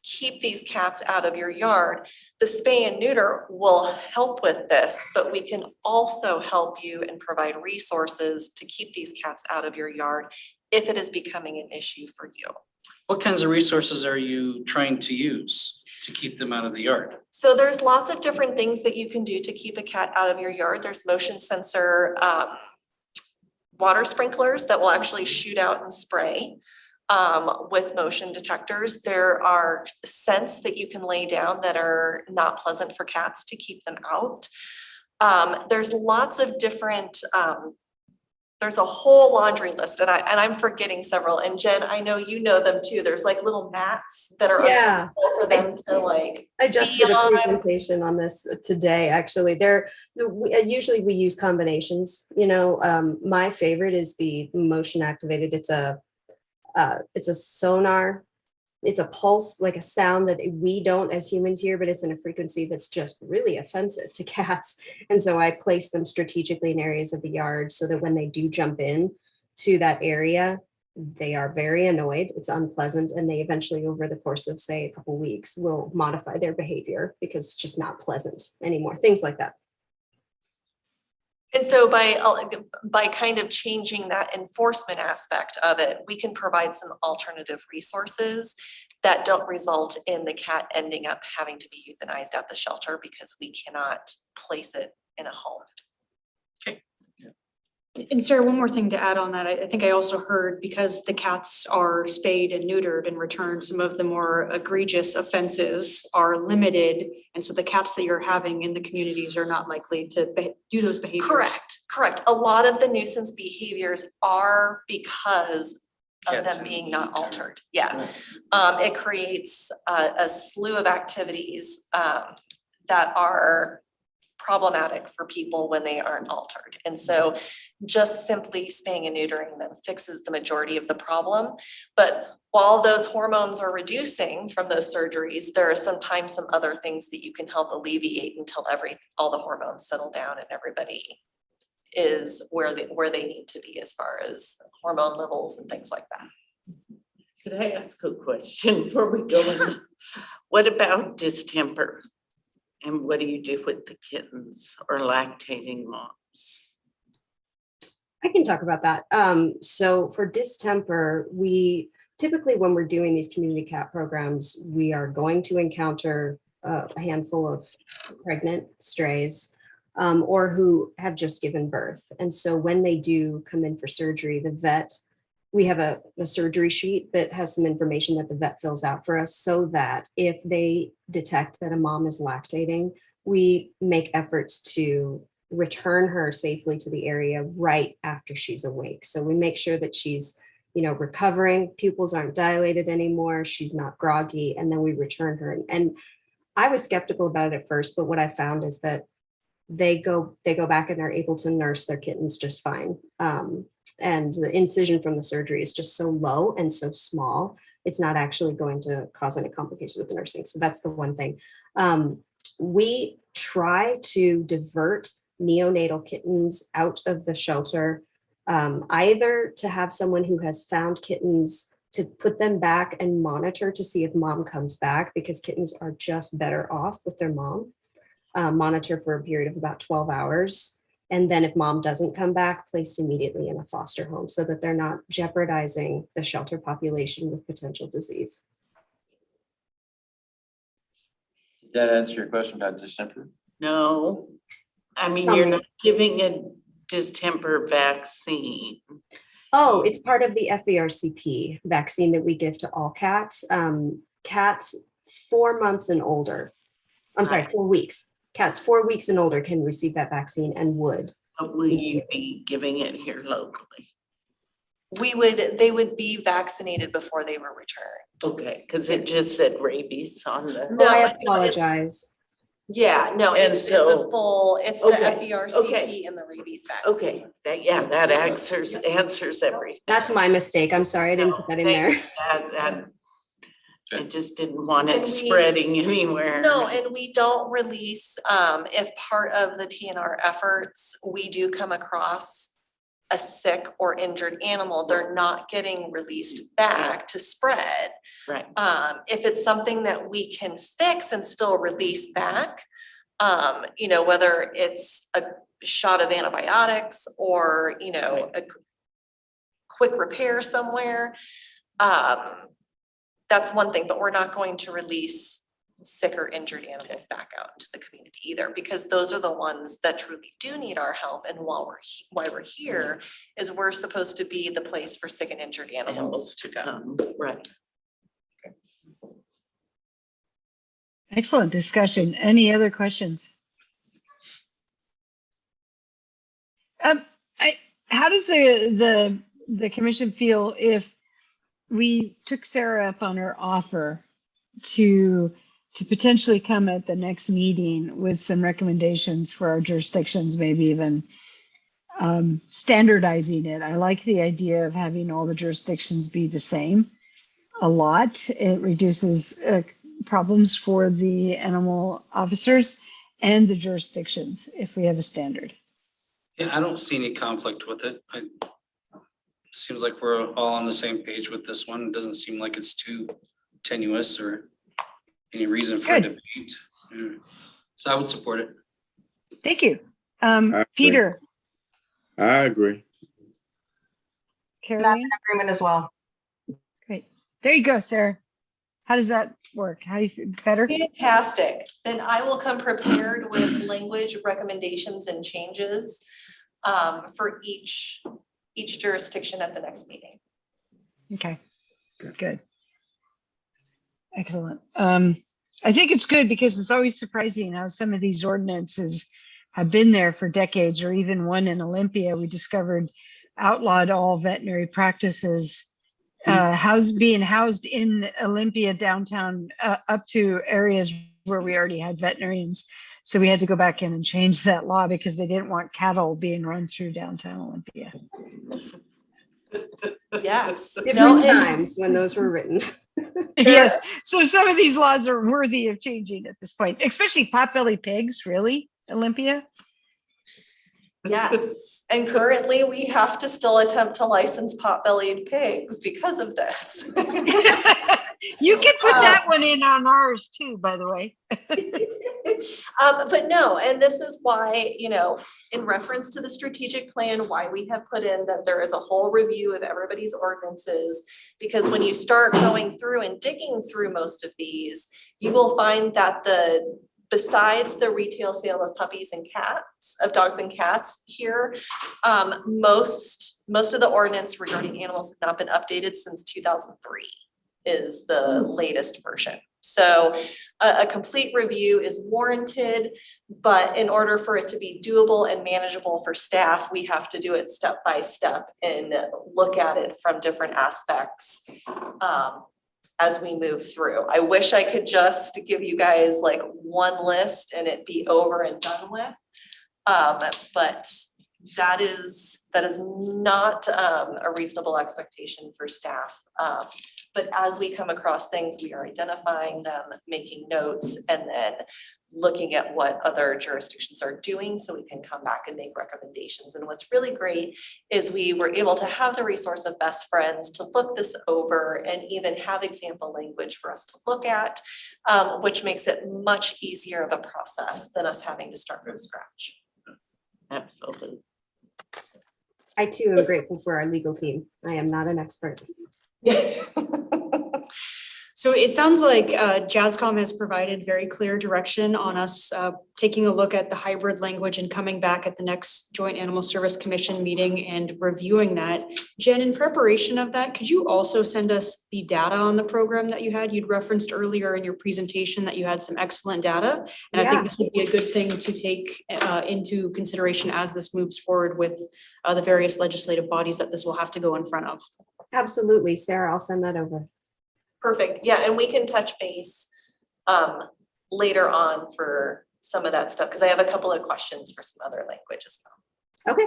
keep these cats out of your yard. The spay and neuter will help with this, but we can also help you and provide resources to keep these cats out of your yard if it is becoming an issue for you. What kinds of resources are you trying to use to keep them out of the yard? So there's lots of different things that you can do to keep a cat out of your yard. There's motion sensor water sprinklers that will actually shoot out and spray. With motion detectors. There are scents that you can lay down that are not pleasant for cats to keep them out. There's lots of different, there's a whole laundry list, and I'm forgetting several. And Jen, I know you know them too. There's like little mats that are for them to like. I just did a presentation on this today, actually. Usually we use combinations, my favorite is the motion activated. It's a sonar. It's a pulse, like a sound that we don't as humans hear, but it's in a frequency that's just really offensive to cats. And so I place them strategically in areas of the yard so that when they do jump in to that area, they are very annoyed. It's unpleasant. And they eventually, over the course of, say, a couple weeks, will modify their behavior because it's just not pleasant anymore. Things like that. And so by kind of changing that enforcement aspect of it, we can provide some alternative resources that don't result in the cat ending up having to be euthanized at the shelter because we cannot place it in a home. And Sarah, one more thing to add on that. I think I also heard because the cats are spayed and neutered and returned, some of the more egregious offenses are limited. And so the cats that you're having in the communities are not likely to do those behaviors. Correct. A lot of the nuisance behaviors are because of them being not altered. Yeah. It creates a slew of activities that are problematic for people when they aren't altered. And so just simply spaying and neutering them fixes the majority of the problem. But while those hormones are reducing from those surgeries, there are sometimes some other things that you can help alleviate until all the hormones settle down and everybody is where they need to be as far as hormone levels and things like that. Could I ask a question before we go on? What about distemper? And what do you do with the kittens or lactating moms? I can talk about that. So for distemper, we typically, when we're doing these community cat programs, we are going to encounter a handful of pregnant strays. or who have just given birth. And so when they do come in for surgery, the vet, we have a surgery sheet that has some information that the vet fills out for us so that if they detect that a mom is lactating, we make efforts to return her safely to the area right after she's awake. So we make sure that she's, recovering, pupils aren't dilated anymore, she's not groggy, and then we return her. And I was skeptical about it at first, but what I found is that they go back and are able to nurse their kittens just fine. And the incision from the surgery is just so low and so small, it's not actually going to cause any complications with the nursing. So that's the one thing. We try to divert neonatal kittens out of the shelter, either to have someone who has found kittens to put them back and monitor to see if mom comes back, because kittens are just better off with their mom. Monitor for a period of about 12 hours. And then if mom doesn't come back, placed immediately in a foster home so that they're not jeopardizing the shelter population with potential disease. Did that answer your question about distemper? No, I mean, you're not giving a distemper vaccine. Oh, it's part of the FERCP vaccine that we give to all cats. Cats 4 months and older. I'm sorry, 4 weeks. Cats 4 weeks and older can receive that vaccine and would. But will you be giving it here locally? They would be vaccinated before they were returned. Okay, because it just said rabies on the. No, I apologize. Yeah, no, And it's so- a full, it's Okay, the FERCP okay. and the rabies vaccine. Okay, that answers everything. That's my mistake. I'm sorry, I didn't put that in there. I just didn't want And it we- spreading anywhere. No, and we don't release, if part of the TNR efforts, we do come across a sick or injured animal, they're not getting released back to spread. Right. If it's something that we can fix and still release back, whether it's a shot of antibiotics or, a quick repair somewhere, that's one thing, but we're not going to release sick or injured animals back out into the community either, because those are the ones that truly do need our help. And why we're here is we're supposed to be the place for sick and injured animals to go. come. Right. Excellent discussion. Any other questions? How does the commission feel if we took Sarah up on her offer to potentially come at the next meeting with some recommendations for our jurisdictions, maybe even standardizing it? I like the idea of having all the jurisdictions be the same a lot. It reduces problems for the animal officers and the jurisdictions if we have a standard. Yeah, I don't see any conflict with it. Seems like we're all on the same page with this one. It doesn't seem like it's too tenuous or any reason for a Good. debate. Yeah. So I would support it. Thank you. agree. Peter, I agree. Not Caroline, in agreement as well. great. There you go, Sarah. How does that work? How do you feel? Better? Fantastic. Then I will come prepared with language recommendations and changes for each jurisdiction at the next meeting. Okay, good. Excellent. I think it's good because it's always surprising how some of these ordinances have been there for decades, or even one in Olympia we discovered outlawed all veterinary practices being housed in Olympia downtown up to areas where we already had veterinarians. So we had to go back in and change that law because they didn't want cattle being run through downtown Olympia. Yes. Different times when those were written. Yes. So some of these laws are worthy of changing at this point, especially potbelly pigs, really, Olympia? Yes, and currently we have to still attempt to license pot-bellied pigs because of this. You can put that one in on ours too, by the way. But no, and this is why, in reference to the strategic plan, why we have put in that there is a whole review of everybody's ordinances, because when you start going through and digging through most of these, you will find that the besides the retail sale of puppies and cats, of dogs and cats here, most of the ordinance regarding animals have not been updated since 2003 is the latest version. So a complete review is warranted, but in order for it to be doable and manageable for staff, we have to do it step by step and look at it from different aspects as we move through. I wish I could just give you guys like one list and it be over and done with. But that is not a reasonable expectation for staff. But as we come across things, we are identifying them, making notes, and then looking at what other jurisdictions are doing so we can come back and make recommendations. And what's really great is we were able to have the resource of Best Friends to look this over and even have example language for us to look at, which makes it much easier of a process than us having to start from scratch. Absolutely. I too am grateful for our legal team. I am not an expert. So it sounds like JASCOM has provided very clear direction on us taking a look at the hybrid language and coming back at the next Joint Animal Service Commission meeting and reviewing that. Jen, in preparation of that, could you also send us the data on the program that you had? You'd referenced earlier in your presentation that you had some excellent data. And I think this would be a good thing to take into consideration as this moves forward with the various legislative bodies that this will have to go in front of. Absolutely, Sarah, I'll send that over. Perfect. Yeah, and we can touch base later on for some of that stuff because I have a couple of questions for some other language as well. Okay.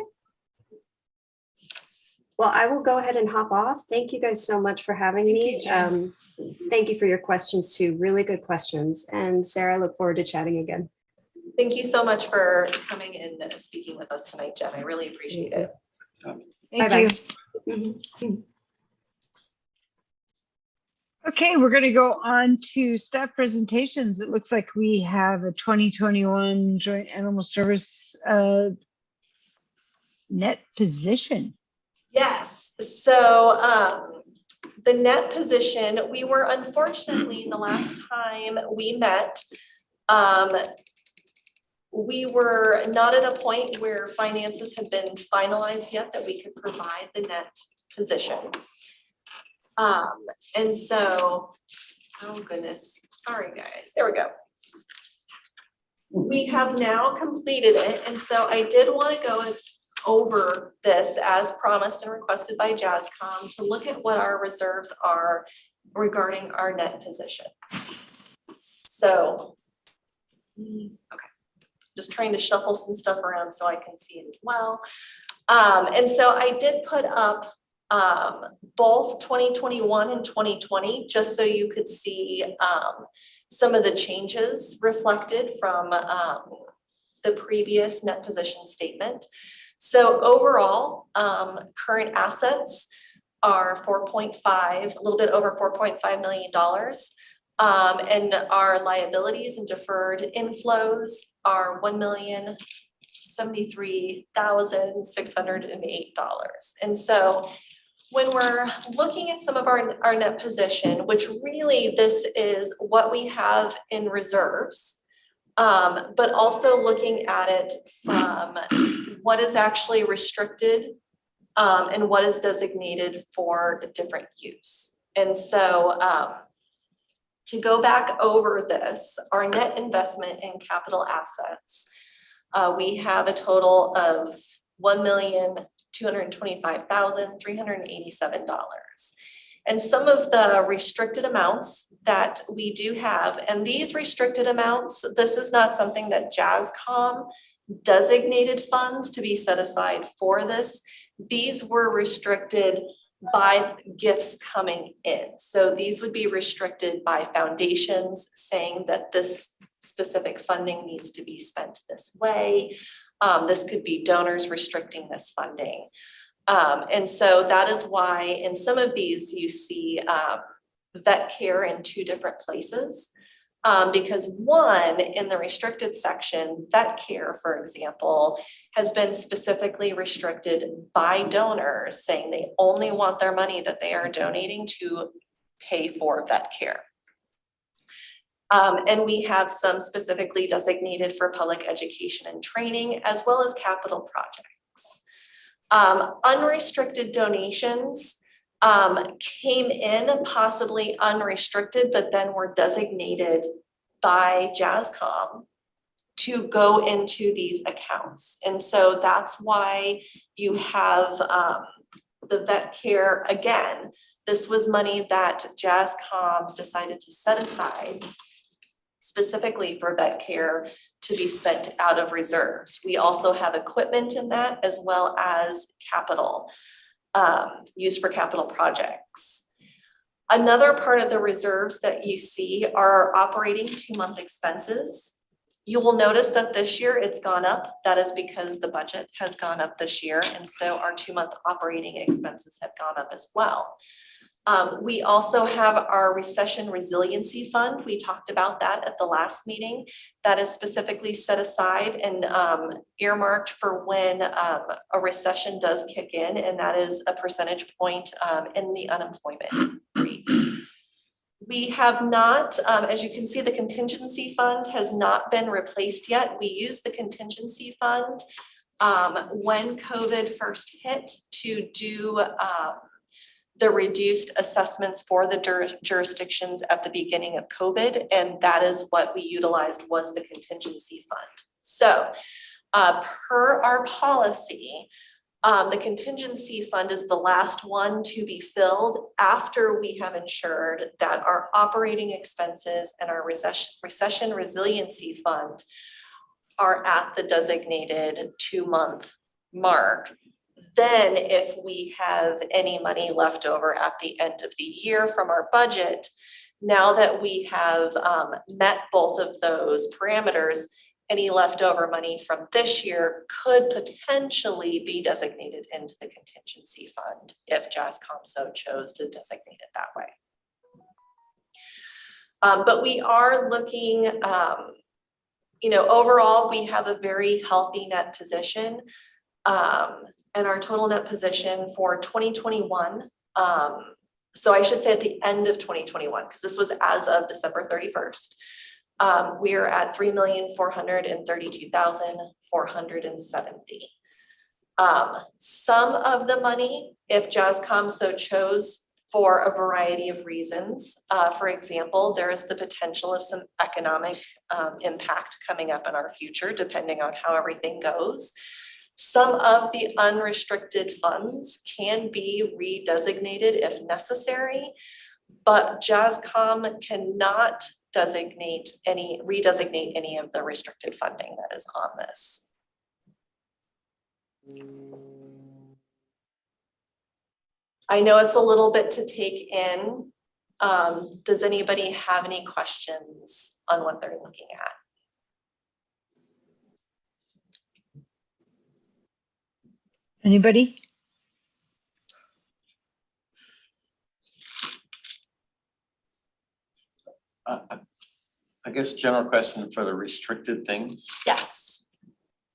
Well, I will go ahead and hop off. Thank you guys so much for having me. Thank you for your questions too. Really good questions. And Sarah, I look forward to chatting again. Thank you so much for coming and speaking with us tonight, Jen. I really appreciate it. Thank you. Okay, we're going to go on to staff presentations. It looks like we have a 2021 Joint Animal Service net position. Yes, so the net position, we were unfortunately the last time we met, we were not at a point where finances had been finalized yet that we could provide the net position. And so, oh goodness, sorry guys, there we go. We have now completed it. And so I did want to go over this as promised and requested by JASCOM to look at what our reserves are regarding our net position. So, okay, just trying to shuffle some stuff around so I can see it as well. And so I did put up both 2021 and 2020, just so you could see some of the changes reflected from the previous net position statement. So overall, current assets are 4.5, a little bit over $4.5 million. And our liabilities and deferred inflows are $1,073,608. And so when we're looking at some of our net position, which really this is what we have in reserves, but also looking at it from what is actually restricted and what is designated for a different use. And so to go back over this, our net investment in capital assets, we have a total of $1,225,387. And some of the restricted amounts that we do have, and these restricted amounts, this is not something that JASCOM designated funds to be set aside for this. These were restricted by gifts coming in. So these would be restricted by foundations saying that this specific funding needs to be spent this way. This could be donors restricting this funding. And so that is why in some of these you see vet care in two different places. Because one, in the restricted section, vet care, for example, has been specifically restricted by donors saying they only want their money that they are donating to pay for vet care. And we have some specifically designated for public education and training, as well as capital projects. Unrestricted donations came in possibly unrestricted, but then were designated by JASCOM to go into these accounts. And so that's why you have the vet care again. This was money that JASCOM decided to set aside specifically for vet care to be spent out of reserves. We also have equipment in that, as well as capital used for capital projects. Another part of the reserves that you see are operating 2-month expenses. You will notice that this year it's gone up. That is because the budget has gone up this year. And so our 2-month operating expenses have gone up as well. We also have our Recession Resiliency Fund. We talked about that at the last meeting. That is specifically set aside and earmarked for when a recession does kick in, and that is a percentage point in the unemployment rate. We have not, as you can see, the contingency fund has not been replaced yet. We used the contingency fund when COVID first hit to do the reduced assessments for the jurisdictions at the beginning of COVID, and that is what we utilized was the contingency fund. So per our policy, the contingency fund is the last one to be filled after we have ensured that our operating expenses and our recession resiliency fund are at the designated 2-month mark. Then if we have any money left over at the end of the year from our budget, now that we have met both of those parameters, any leftover money from this year could potentially be designated into the contingency fund if JASCOM so chose to designate it that way. But we are looking, overall, we have a very healthy net position. And our total net position for 2021, so I should say at the end of 2021, because this was as of December 31st, we are at 3,432,470. Some of the money, if JASCOM so chose, for a variety of reasons, for example, there is the potential of some economic impact coming up in our future, depending on how everything goes. Some of the unrestricted funds can be redesignated if necessary, but JASCOM cannot redesignate any of the restricted funding that is on this. I know it's a little bit to take in. Does anybody have any questions on what they're looking at? Anybody? I guess general question for the restricted things. Yes.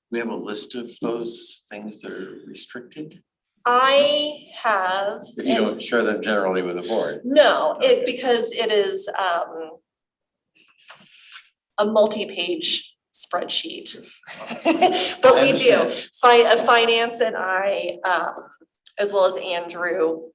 We have a list of those things that are restricted. I have. You don't share them generally with the board. No, Okay. because it is a multi-page spreadsheet. But we do. Finance and I, as well as Andrew,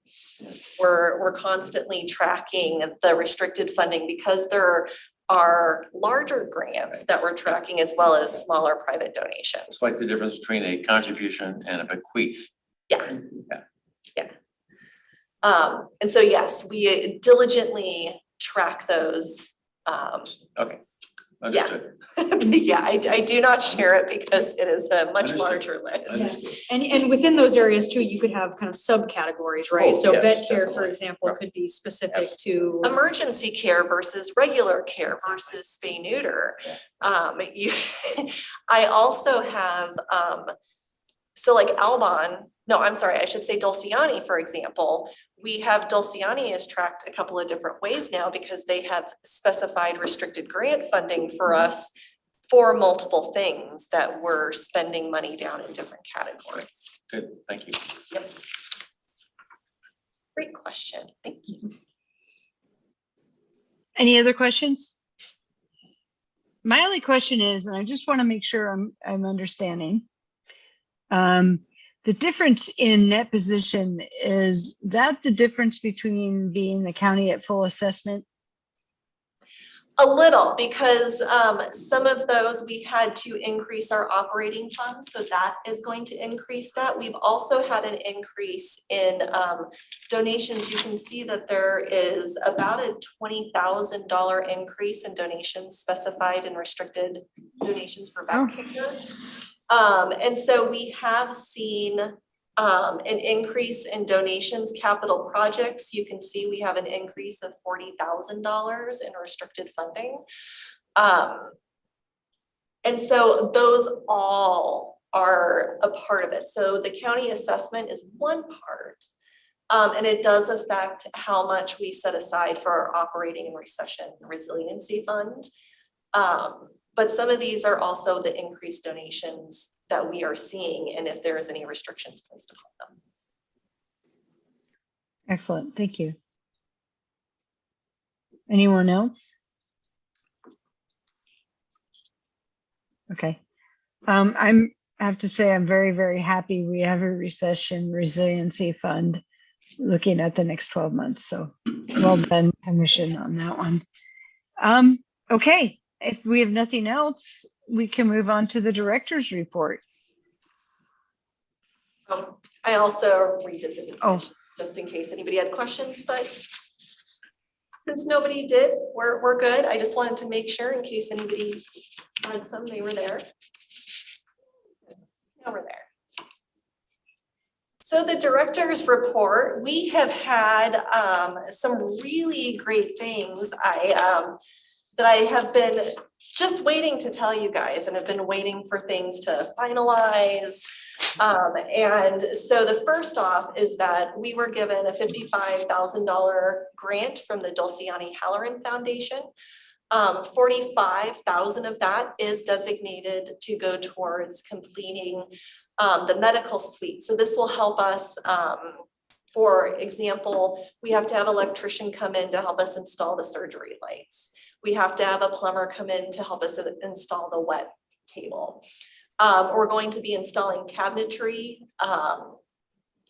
we're constantly tracking the restricted funding because there are larger grants that we're tracking as well as smaller private donations. It's like the difference between a contribution and a bequeath. Yeah. And so yes, we diligently track those. Okay, understood. Yeah, I do not share it because it is a much Understood. larger list. Understood. And within those areas too, you could have kind of subcategories, right? Oh, So yes, vet care, for definitely. example, Right. could be specific to. Emergency care versus regular care versus spay neuter. I also have, so like Albon, no, I'm sorry, I should say Dulciani, for example. We have Dulciani is tracked a couple of different ways now because they have specified restricted grant funding for us for multiple things that we're spending money down in different categories. Good, thank you. Yep. Great question, thank you. Any other questions? my only question is, and I just want to make sure I'm understanding. The difference in net position, is that the difference between being the county at full assessment? A little, because some of those we had to increase our operating funds, so that is going to increase that. We've also had an increase in donations. You can see that there is about a $20,000 increase in donations specified and restricted donations for vet care. And so we have seen an increase in donations. Capital projects, you can see we have an increase of $40,000 in restricted funding. And so those all are a part of it. So the county assessment is one part, and it does affect how much we set aside for our operating and recession resiliency fund. But some of these are also the increased donations that we are seeing, and if there is any restrictions placed upon them. Excellent, thank you. Anyone else? Okay. I have to say I'm very, very happy we have a recession resiliency fund looking at the next 12 months. So well done, Commission, on that one. Okay, if we have nothing else, we can move on to the director's report. I also redid the definition just in case anybody had questions, but since nobody did, we're good. I just wanted to make sure in case anybody had some, they were there. Over there. So the director's report, we have had some really great things that I have been just waiting to tell you guys, and have been waiting for things to finalize. And so the first off is that we were given a $55,000 grant from the Dulciani Halloran Foundation. 45,000 of that is designated to go towards completing the medical suite. So this will help us. For example, we have to have an electrician come in to help us install the surgery lights. We have to have a plumber come in to help us install the wet table. We're going to be installing cabinetry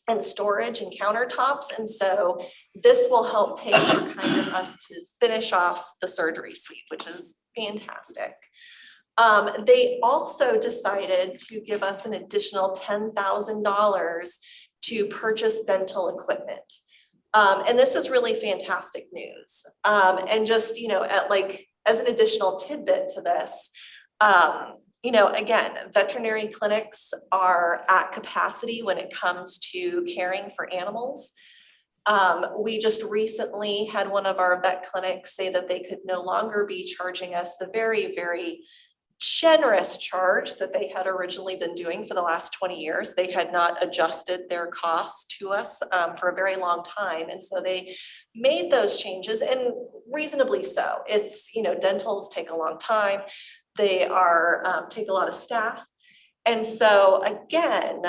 and storage and countertops. And so this will help pay for kind of us to finish off the surgery suite, which is fantastic. They also decided to give us an additional $10,000 to purchase dental equipment. And this is really fantastic news. And just, you know, as an additional tidbit to this, you know, again, veterinary clinics are at capacity when it comes to caring for animals. We just recently had one of our vet clinics say that they could no longer be charging us the very, very generous charge that they had originally been doing for the last 20 years. They had not adjusted their costs to us for a very long time. And so they made those changes, and reasonably so. It's, you know, dentals take a long time. They are take a lot of staff. And so again,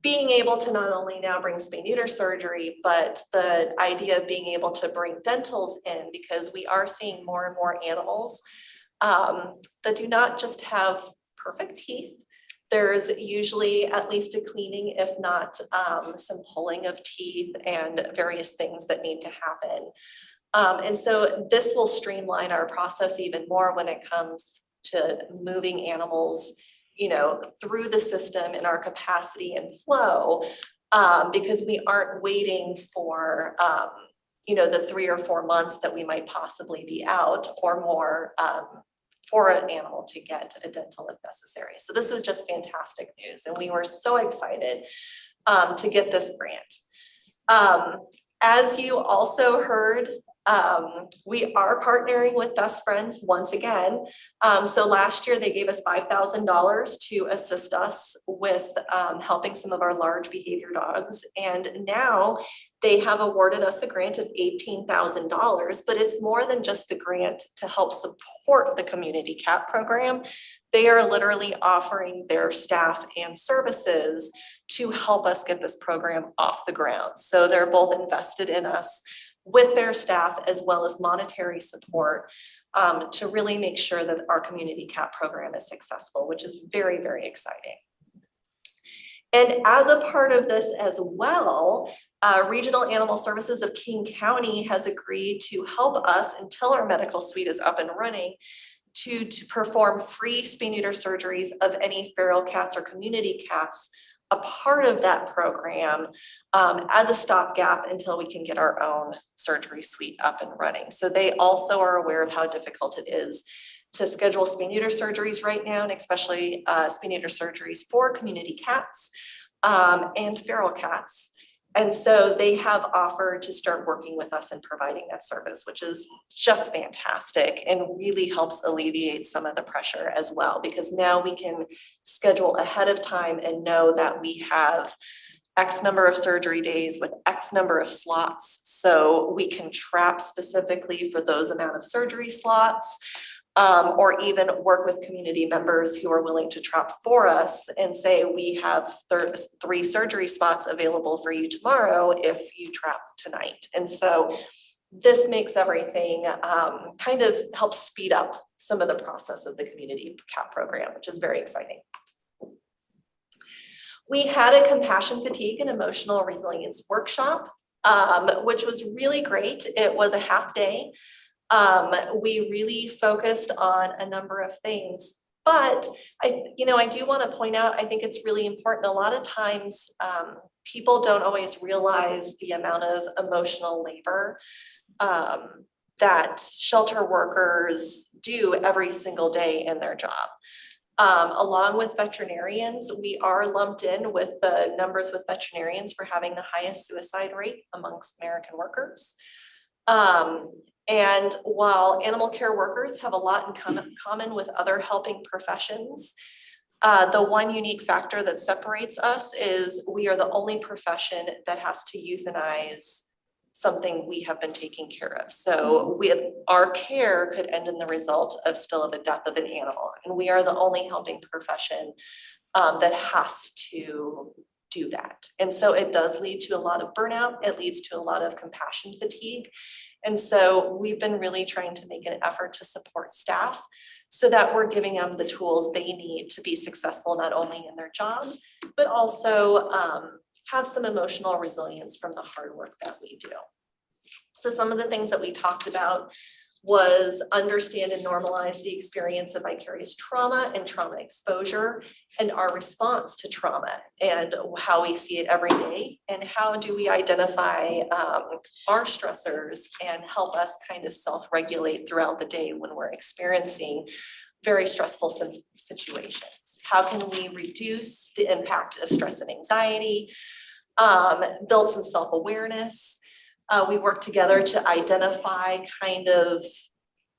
being able to not only now bring spay neuter surgery, but the idea of being able to bring dentals in, because we are seeing more and more animals that do not just have perfect teeth. There's usually at least a cleaning, if not some pulling of teeth and various things that need to happen. And so this will streamline our process even more when it comes to moving animals, you know, through the system in our capacity and flow, because we aren't waiting for, you know, the 3 or 4 months that we might possibly be out or more for an animal to get a dental if necessary. So this is just fantastic news. And we were so excited to get this grant. As you also heard, we are partnering with Best Friends once again. So last year they gave us $5,000 to assist us with helping some of our large behavior dogs. And now they have awarded us a grant of $18,000, but it's more than just the grant to help support the community CAP program. They are literally offering their staff and services to help us get this program off the ground. So they're both invested in us with their staff as well as monetary support to really make sure that our community cat program is successful, which is very, very exciting. And as a part of this as well, Regional Animal Services of King County has agreed to help us until our medical suite is up and running to perform free spay-neuter surgeries of any feral cats or community cats, a part of that program as a stopgap until we can get our own surgery suite up and running. So they also are aware of how difficult it is to schedule spay-neuter surgeries right now, and especially spay-neuter surgeries for community cats and feral cats. And so they have offered to start working with us and providing that service, which is just fantastic and really helps alleviate some of the pressure as well, because now we can schedule ahead of time and know that we have X number of surgery days with X number of slots. So we can trap specifically for those amount of surgery slots. Or even work with community members who are willing to trap for us and say, we have 3 surgery spots available for you tomorrow if you trap tonight. And so this makes everything kind of helps speed up some of the process of the community cat program, which is very exciting. We had a compassion, fatigue, and emotional resilience workshop, which was really great. It was a half day. We really focused on a number of things, but I do want to point out, I think it's really important. A lot of times people don't always realize the amount of emotional labor that shelter workers do every single day in their job. Along with veterinarians, we are lumped in with the numbers with veterinarians for having the highest suicide rate amongst American workers. And while animal care workers have a lot in common with other helping professions, the one unique factor that separates us is we are the only profession that has to euthanize something we have been taking care of. So our care could end in the result of the death of an animal. And we are the only helping profession that has to do that. And so it does lead to a lot of burnout. It leads to a lot of compassion fatigue. And so we've been really trying to make an effort to support staff so that we're giving them the tools they need to be successful, not only in their job, but also have some emotional resilience from the hard work that we do. So some of the things that we talked about was understand and normalize the experience of vicarious trauma and trauma exposure and our response to trauma and how we see it every day, and how do we identify our stressors and help us kind of self-regulate throughout the day when we're experiencing very stressful situations. How can we reduce the impact of stress and anxiety, build some self-awareness. We work together to identify kind of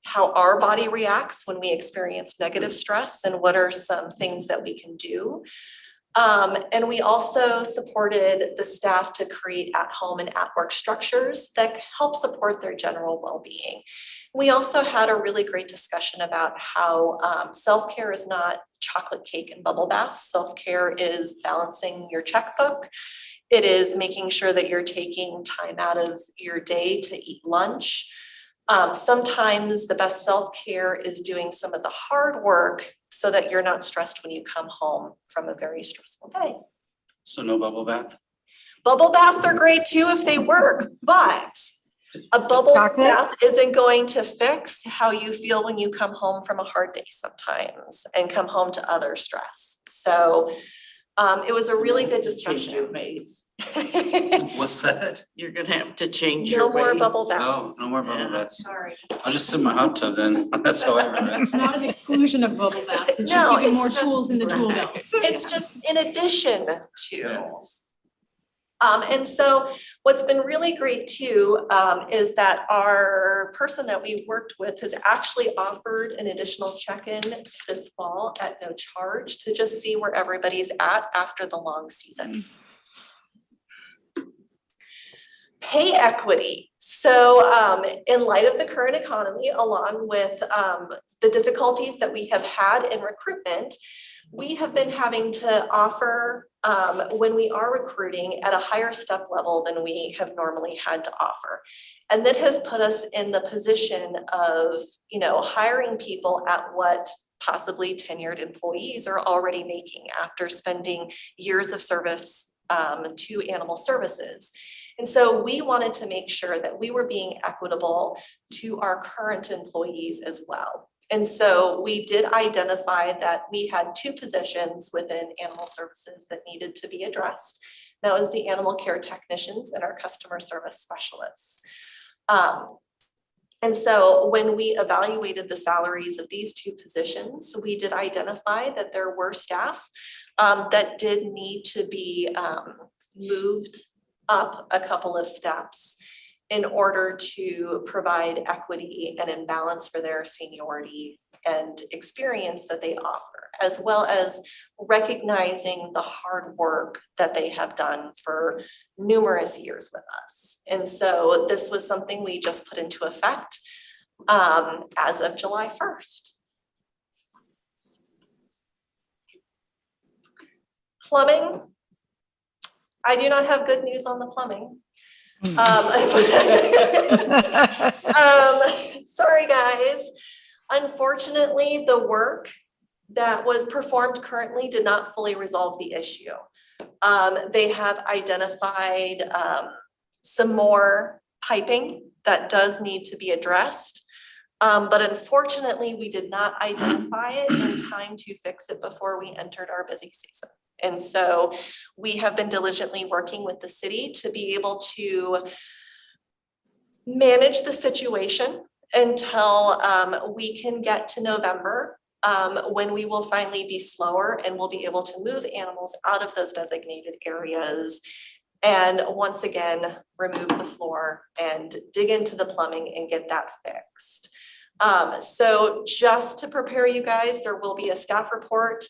how our body reacts when we experience negative stress and what are some things that we can do. And we also supported the staff to create at-home and at-work structures that help support their general well-being. We also had a really great discussion about how self-care is not chocolate cake and bubble baths. Self-care is balancing your checkbook. It is making sure that you're taking time out of your day to eat lunch. Sometimes the best self-care is doing some of the hard work so that you're not stressed when you come home from a very stressful day. So no bubble bath? Bubble baths are great too if they work, but a bubble bath isn't going to fix how you feel when you come home from a hard day sometimes and come home to other stress. So it was a really good discussion. Change your ways. What's that? You're gonna have to change your No more ways. bubble No, baths. no more bubble baths. Sorry. I'll just sit in my hot tub then. That's how I read It's it. not an exclusion of bubble baths, it's just No, giving it's more just- tools in the tool Right. belt. It's just in addition to. Yes. And so what's been really great too is that our person that we worked with has actually offered an additional check-in this fall at no charge to just see where everybody's at after the long season. Pay equity. So in light of the current economy, along with the difficulties that we have had in recruitment, we have been having to offer when we are recruiting at a higher step level than we have normally had to offer. And that has put us in the position of, hiring people at what possibly tenured employees are already making after spending years of service to animal services. And so we wanted to make sure that we were being equitable to our current employees as well. And so we did identify that we had 2 positions within animal services that needed to be addressed. That was the animal care technicians and our customer service specialists. And so when we evaluated the salaries of these 2 positions, we did identify that there were staff that did need to be moved up a couple of steps in order to provide equity and imbalance for their seniority and experience that they offer, as well as recognizing the hard work that they have done for numerous years with us. And so this was something we just put into effect as of July 1st. Plumbing. I do not have good news on the plumbing. Sorry, guys. Unfortunately, the work that was performed currently did not fully resolve the issue. They have identified some more piping that does need to be addressed. But unfortunately, we did not identify it in time to fix it before we entered our busy season. And so we have been diligently working with the city to be able to manage the situation until we can get to November, when we will finally be slower and we'll be able to move animals out of those designated areas and once again remove the floor and dig into the plumbing and get that fixed. So just to prepare you guys, there will be a staff report,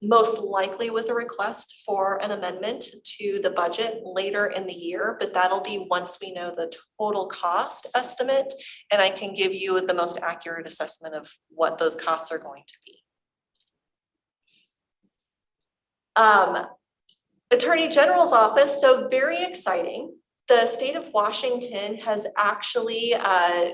most likely with a request for an amendment to the budget later in the year, but that'll be once we know the total cost estimate, and I can give you the most accurate assessment of what those costs are going to be. Attorney General's office, so very exciting. The state of Washington has actually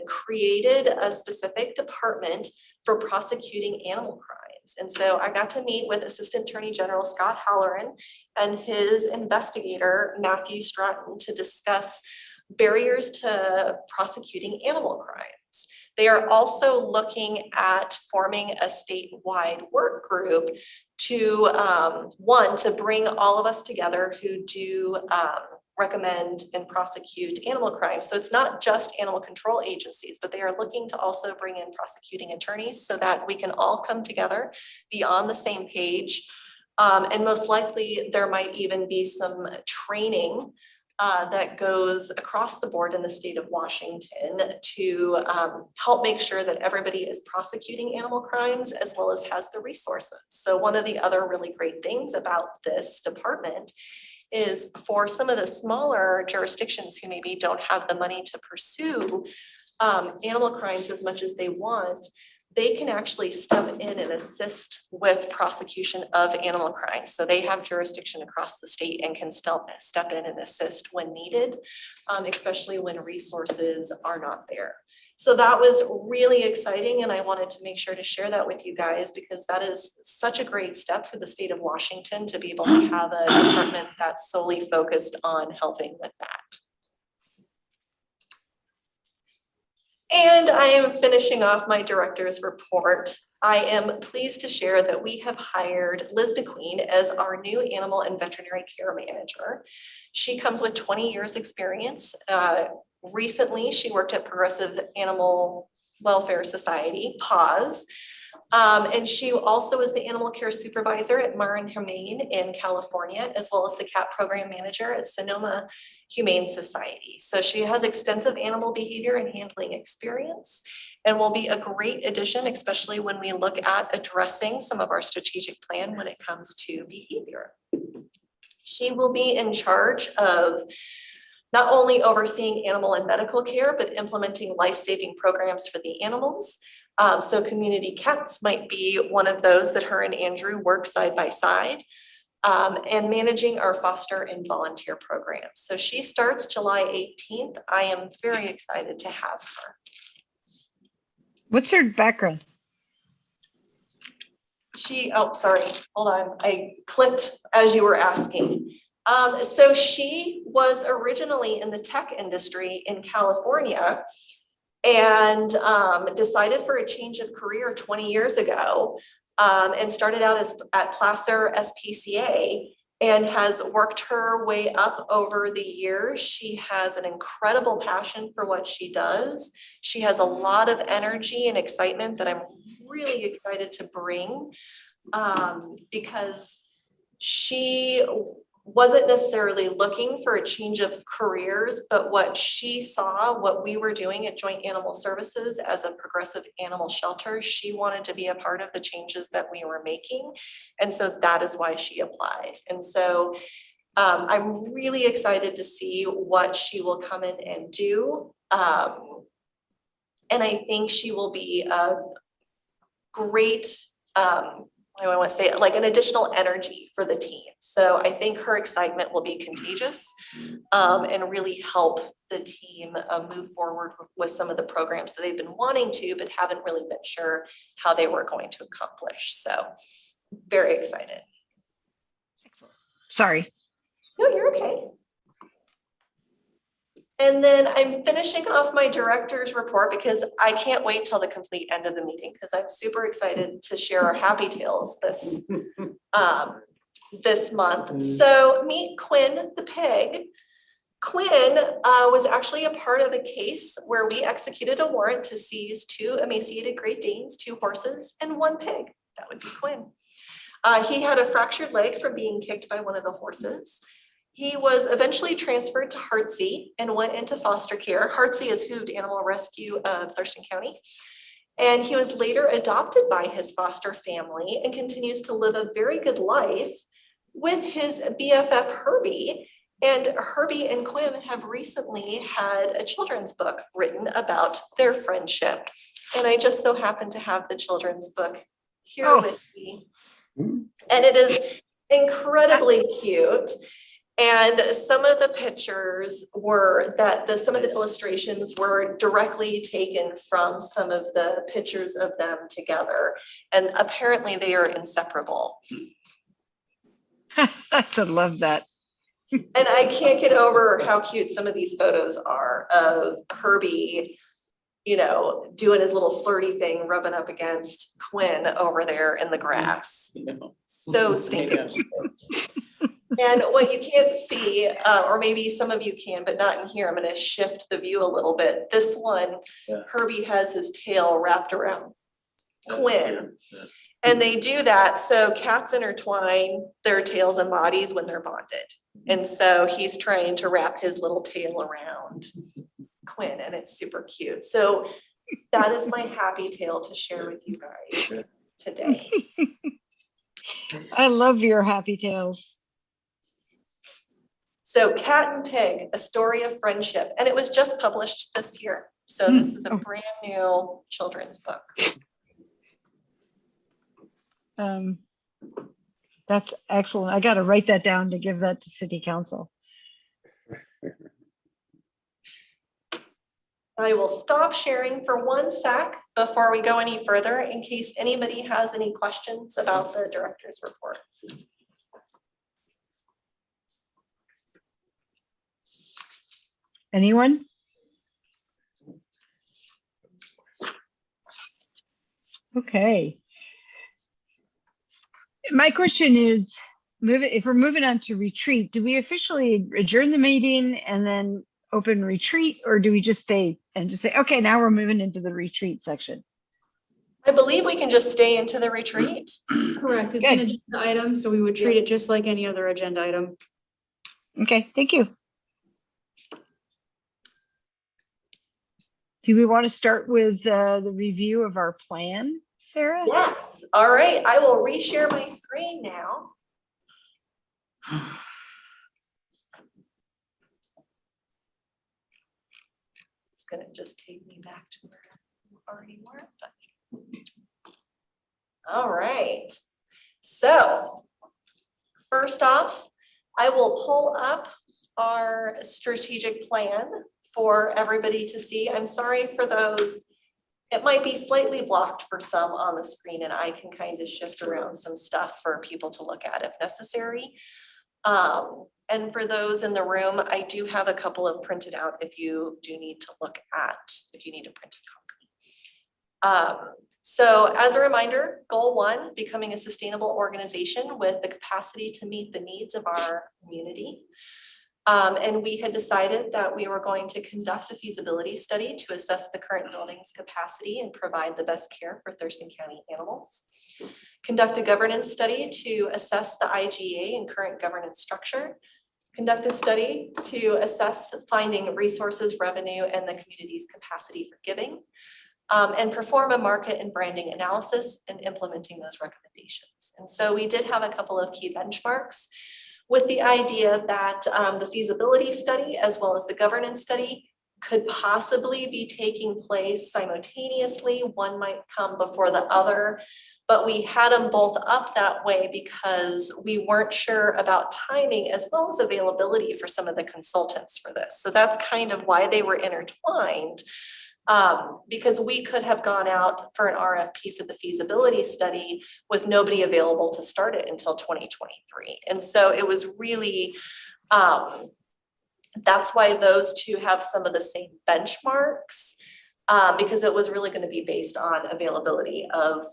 created a specific department for prosecuting animal crimes. And so I got to meet with Assistant Attorney General Scott Halloran and his investigator, Matthew Stratton, to discuss barriers to prosecuting animal crimes. They are also looking at forming a statewide work group to, one, to bring all of us together who do recommend and prosecute animal crimes. So it's not just animal control agencies, but they are looking to also bring in prosecuting attorneys so that we can all come together, be on the same page. And most likely there might even be some training that goes across the board in the state of Washington to help make sure that everybody is prosecuting animal crimes as well as has the resources. So one of the other really great things about this department is for some of the smaller jurisdictions who maybe don't have the money to pursue animal crimes as much as they want, they can actually step in and assist with prosecution of animal crimes. So they have jurisdiction across the state and can step in and assist when needed, especially when resources are not there. So that was really exciting, and I wanted to make sure to share that with you guys because that is such a great step for the state of Washington to be able to have a department that's solely focused on helping with that. And I am finishing off my director's report. I am pleased to share that we have hired Liz McQueen as our new animal and veterinary care manager. She comes with 20 years experience. Recently, she worked at Progressive Animal Welfare Society, PAWS, and she also is the animal care supervisor at Marin Humane in California, as well as the cat program manager at Sonoma Humane Society. So she has extensive animal behavior and handling experience and will be a great addition, especially when we look at addressing some of our strategic plan when it comes to behavior. She will be in charge of not only overseeing animal and medical care, but implementing life-saving programs for the animals. So community cats might be one of those that her and Andrew work side by side, and managing our foster and volunteer programs. So she starts July 18th. I am very excited to have her. What's her background? Oh, sorry, hold on. I clicked as you were asking. So she was originally in the tech industry in California and decided for a change of career 20 years ago, and started out at Placer SPCA and has worked her way up over the years. She has an incredible passion for what she does. She has a lot of energy and excitement that I'm really excited to bring, because she wasn't necessarily looking for a change of careers, but what she saw, what we were doing at Joint Animal Services as a progressive animal shelter, she wanted to be a part of the changes that we were making. And so that is why she applied. And so I'm really excited to see what she will come in and do. And I think she will be a great, I want to say like an additional energy for the team. So I think her excitement will be contagious, and really help the team move forward with some of the programs that they've been wanting to, but haven't really been sure how they were going to accomplish. So very excited. Excellent. Sorry. No, you're okay. And then I'm finishing off my director's report because I can't wait till the complete end of the meeting because I'm super excited to share our happy tales this month. So meet Quinn the Pig. Quinn was actually a part of a case where we executed a warrant to seize 2 emaciated Great Danes, 2 horses, and 1 pig. That would be Quinn. He had a fractured leg from being kicked by one of the horses. He was eventually transferred to Heartsea and went into foster care. Heartsea is Hooved Animal Rescue of Thurston County. And he was later adopted by his foster family and continues to live a very good life with his BFF Herbie. And Herbie and Quinn have recently had a children's book written about their friendship. And I just so happen to have the children's book here with me. And it is incredibly cute. And some of the pictures were some of the illustrations were directly taken from some of the pictures of them together. And apparently they are inseparable. I love that. And I can't get over how cute some of these photos are of Herbie, you know, doing his little flirty thing, rubbing up against Quinn over there in the grass. So stinking cute. And what you can't see, or maybe some of you can, but not in here, I'm going to shift the view a little bit. This one, Herbie has his tail wrapped around Quinn. And they do that so cats intertwine their tails and bodies when they're bonded. And so he's trying to wrap his little tail around Quinn, and it's super cute. So that is my happy tale to share with you guys today. I love your happy tales. So Cat and Pig, A Story of Friendship, and it was just published this year. So this is a brand new children's book. That's excellent. I got to write that down to give that to City Council. I will stop sharing for 1 sec before we go any further in case anybody has any questions about the director's report. Anyone? Okay. My question is, if we're moving on to retreat, do we officially adjourn the meeting and then open retreat, or do we just stay and just say, okay, now we're moving into the retreat section? I believe we can just stay into the retreat. Correct. It's an agenda item, so we would treat it just like any other agenda item. Okay, thank you. Do we want to start with the review of our plan, Sarah? Yes. All right. I will reshare my screen now. gonna just take me back to where we already were, but. All right, so first off, I will pull up our strategic plan for everybody to see. I'm sorry for those. It might be slightly blocked for some on the screen, and I can kind of shift around some stuff for people to look at if necessary. And for those in the room, I do have a couple of printed out if you do need to look at, if you need a printed copy. So as a reminder, goal 1, becoming a sustainable organization with the capacity to meet the needs of our community. And we had decided that we were going to conduct a feasibility study to assess the current building's capacity and provide the best care for Thurston County animals. Conduct a governance study to assess the IGA and current governance structure. Conduct a study to assess finding resources, revenue, and the community's capacity for giving. And perform a market and branding analysis and implementing those recommendations. And so we did have a couple of key benchmarks with the idea that the feasibility study as well as the governance study could possibly be taking place simultaneously. One might come before the other, but we had them both up that way because we weren't sure about timing as well as availability for some of the consultants for this. So that's kind of why they were intertwined. Because we could have gone out for an RFP for the feasibility study with nobody available to start it until 2023. And so it was really, that's why those two have some of the same benchmarks, because it was really going to be based on availability of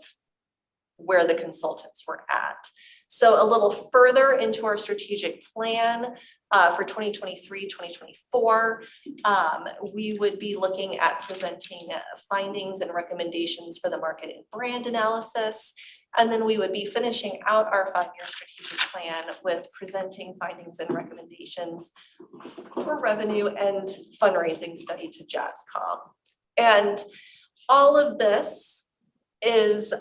where the consultants were at. So a little further into our strategic plan for 2023, 2024, we would be looking at presenting findings and recommendations for the market and brand analysis. And then we would be finishing out our 5-year strategic plan with presenting findings and recommendations for revenue and fundraising study to JASCOM. And all of this is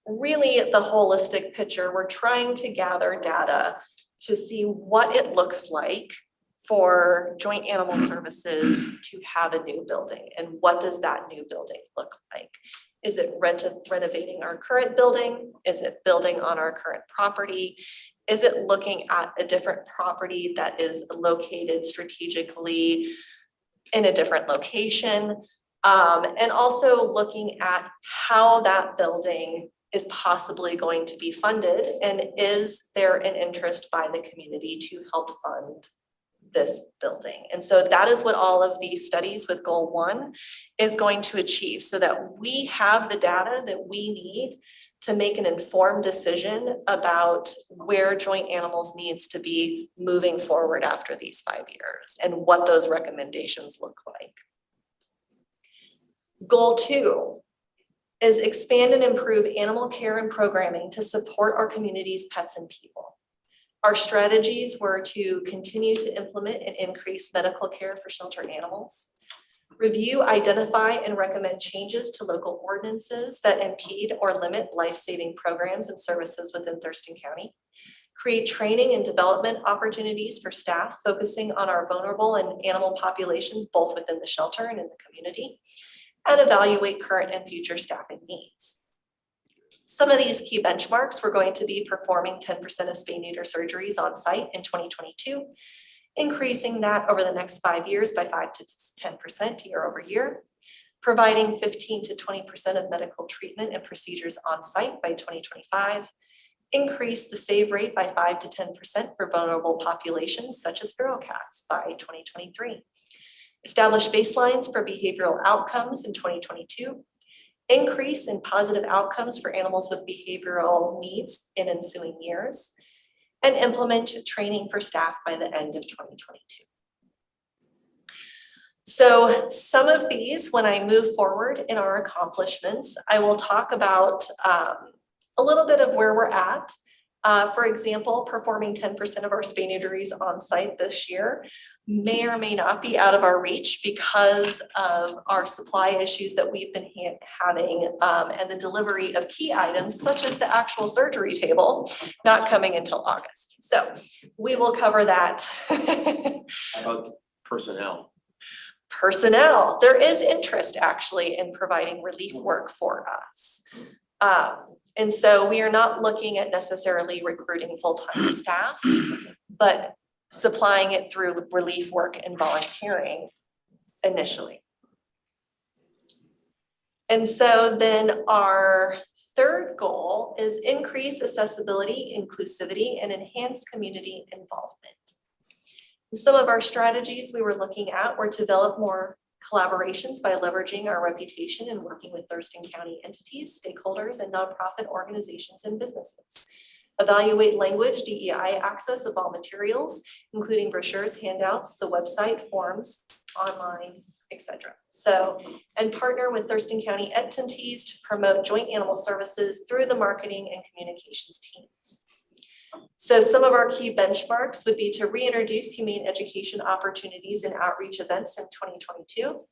really the holistic picture. We're trying to gather data to see what it looks like for Joint Animal Services to have a new building, and what does that new building look like? Is it renovating our current building? Is it building on our current property? Is it looking at a different property that is located strategically in a different location? And also looking at how that building is possibly going to be funded, and is there an interest by the community to help fund this building? And so that is what all of these studies with goal 1 is going to achieve, so that we have the data that we need to make an informed decision about where Joint Animals needs to be moving forward after these 5 years and what those recommendations look like. Goal 2 is expand and improve animal care and programming to support our community's pets and people. Our strategies were to continue to implement and increase medical care for shelter animals, review, identify, and recommend changes to local ordinances that impede or limit life-saving programs and services within Thurston County, create training and development opportunities for staff focusing on our vulnerable and animal populations, both within the shelter and in the community, and evaluate current and future staffing needs. Some of these key benchmarks were going to be performing 10% of spay-neuter surgeries on site in 2022, increasing that over the next 5 years by 5 to 10% year over year, providing 15 to 20% of medical treatment and procedures on site by 2025, increase the save rate by 5 to 10% for vulnerable populations such as feral cats by 2023. Establish baselines for behavioral outcomes in 2022, increase in positive outcomes for animals with behavioral needs in ensuing years, and implement training for staff by the end of 2022. So some of these, when I move forward in our accomplishments, I will talk about a little bit of where we're at. For example, performing 10% of our spay-neuteries on site this year may or may not be out of our reach because of our supply issues that we've been having and the delivery of key items such as the actual surgery table not coming until August. So we will cover that. How about personnel? Personnel, there is interest actually in providing relief work for us. And so we are not looking at necessarily recruiting full-time staff, but supplying it through relief work and volunteering initially. And so then our third goal is increase accessibility, inclusivity, and enhance community involvement. Some of our strategies we were looking at were to develop more collaborations by leveraging our reputation and working with Thurston County entities, stakeholders, and nonprofit organizations and businesses. Evaluate language, DEI access of all materials, including brochures, handouts, the website, forms, online, etc. So, and partner with Thurston County entities to promote joint animal services through the marketing and communications teams. So some of our key benchmarks would be to reintroduce humane education opportunities and outreach events in 2022,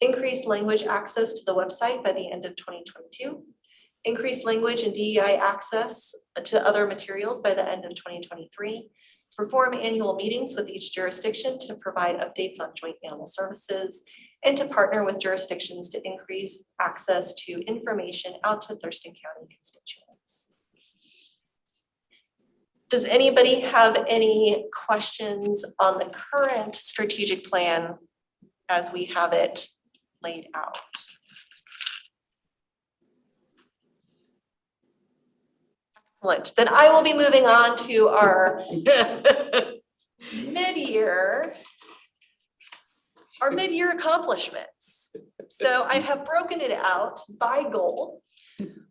increase language access to the website by the end of 2022, increase language and DEI access to other materials by the end of 2023, perform annual meetings with each jurisdiction to provide updates on joint animal services, and to partner with jurisdictions to increase access to information out to Thurston County constituents. Does anybody have any questions on the current strategic plan as we have it laid out? Excellent. Then I will be moving on to our mid-year accomplishments. So I have broken it out by goal,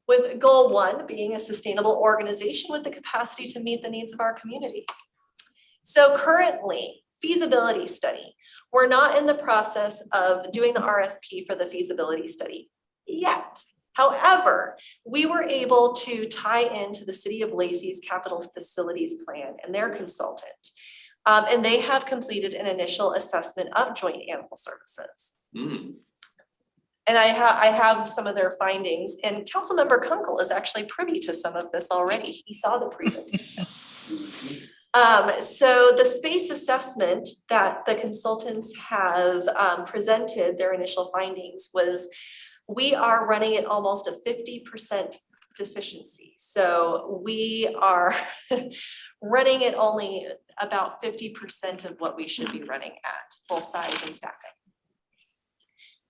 with goal 1 being a sustainable organization with the capacity to meet the needs of our community. So currently, feasibility study. We're not in the process of doing the RFP for the feasibility study yet. However, we were able to tie into the City of Lacey's capital facilities plan and their consultant. And they have completed an initial assessment of joint animal services. And I have some of their findings, and Councilmember Kunkel is actually privy to some of this already. He saw the presentation. So the space assessment that the consultants have presented, their initial findings, was we are running at almost a 50% deficiency. So we are running at only about 50% of what we should be running at, both size and staffing.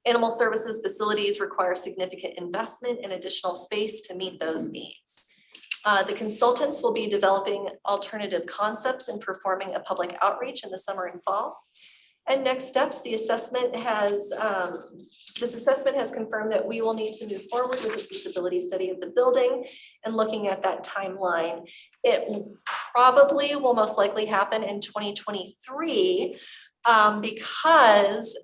Animal services facilities require significant investment in additional space to meet those needs. The consultants will be developing alternative concepts and performing a public outreach in the summer and fall. And next steps, this assessment has confirmed that we will need to move forward with the feasibility study of the building and looking at that timeline. It probably will most likely happen in 2023 because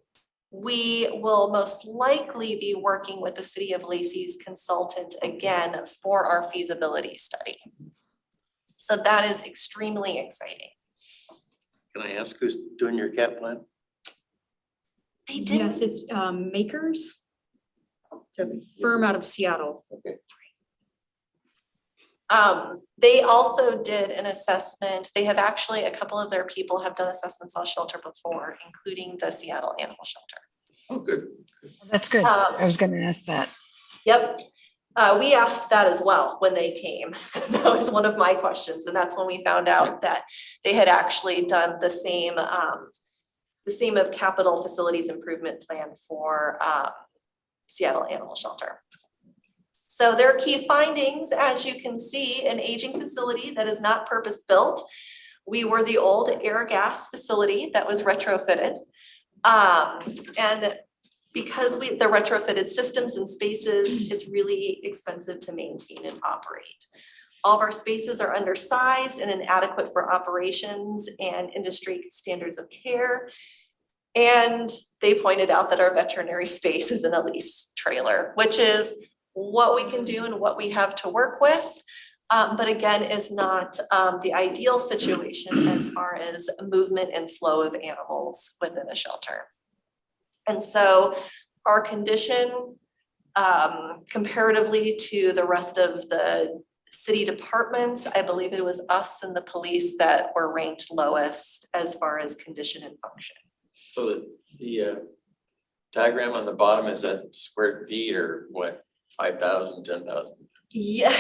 we will most likely be working with the City of Lacey's consultant again for our feasibility study. So that is extremely exciting. Can I ask who's doing your CAT plan? They did. Yes, it's Makers. It's a firm out of Seattle. Okay. They also did an assessment. They have actually, a couple of their people have done assessments on shelter before, including the Seattle Animal Shelter. Oh, good. That's good. I was going to ask that. Yep. We asked that as well when they came. That was one of my questions. And that's when we found out that they had actually done the same of capital facilities improvement plan for Seattle Animal Shelter. So their key findings, as you can see, an aging facility that is not purpose-built. We were the old air gas facility that was retrofitted. And because the retrofitted systems and spaces, it's really expensive to maintain and operate. All of our spaces are undersized and inadequate for operations and industry standards of care. And they pointed out that our veterinary space is in a lease trailer, which is what we can do and what we have to work with. But again, is not the ideal situation as far as movement and flow of animals within a shelter. And so our condition, comparatively to the rest of the city departments, I believe it was us and the police that were ranked lowest as far as condition and function. So the diagram on the bottom, is that square feet or what, 5,000, 10,000? Yeah,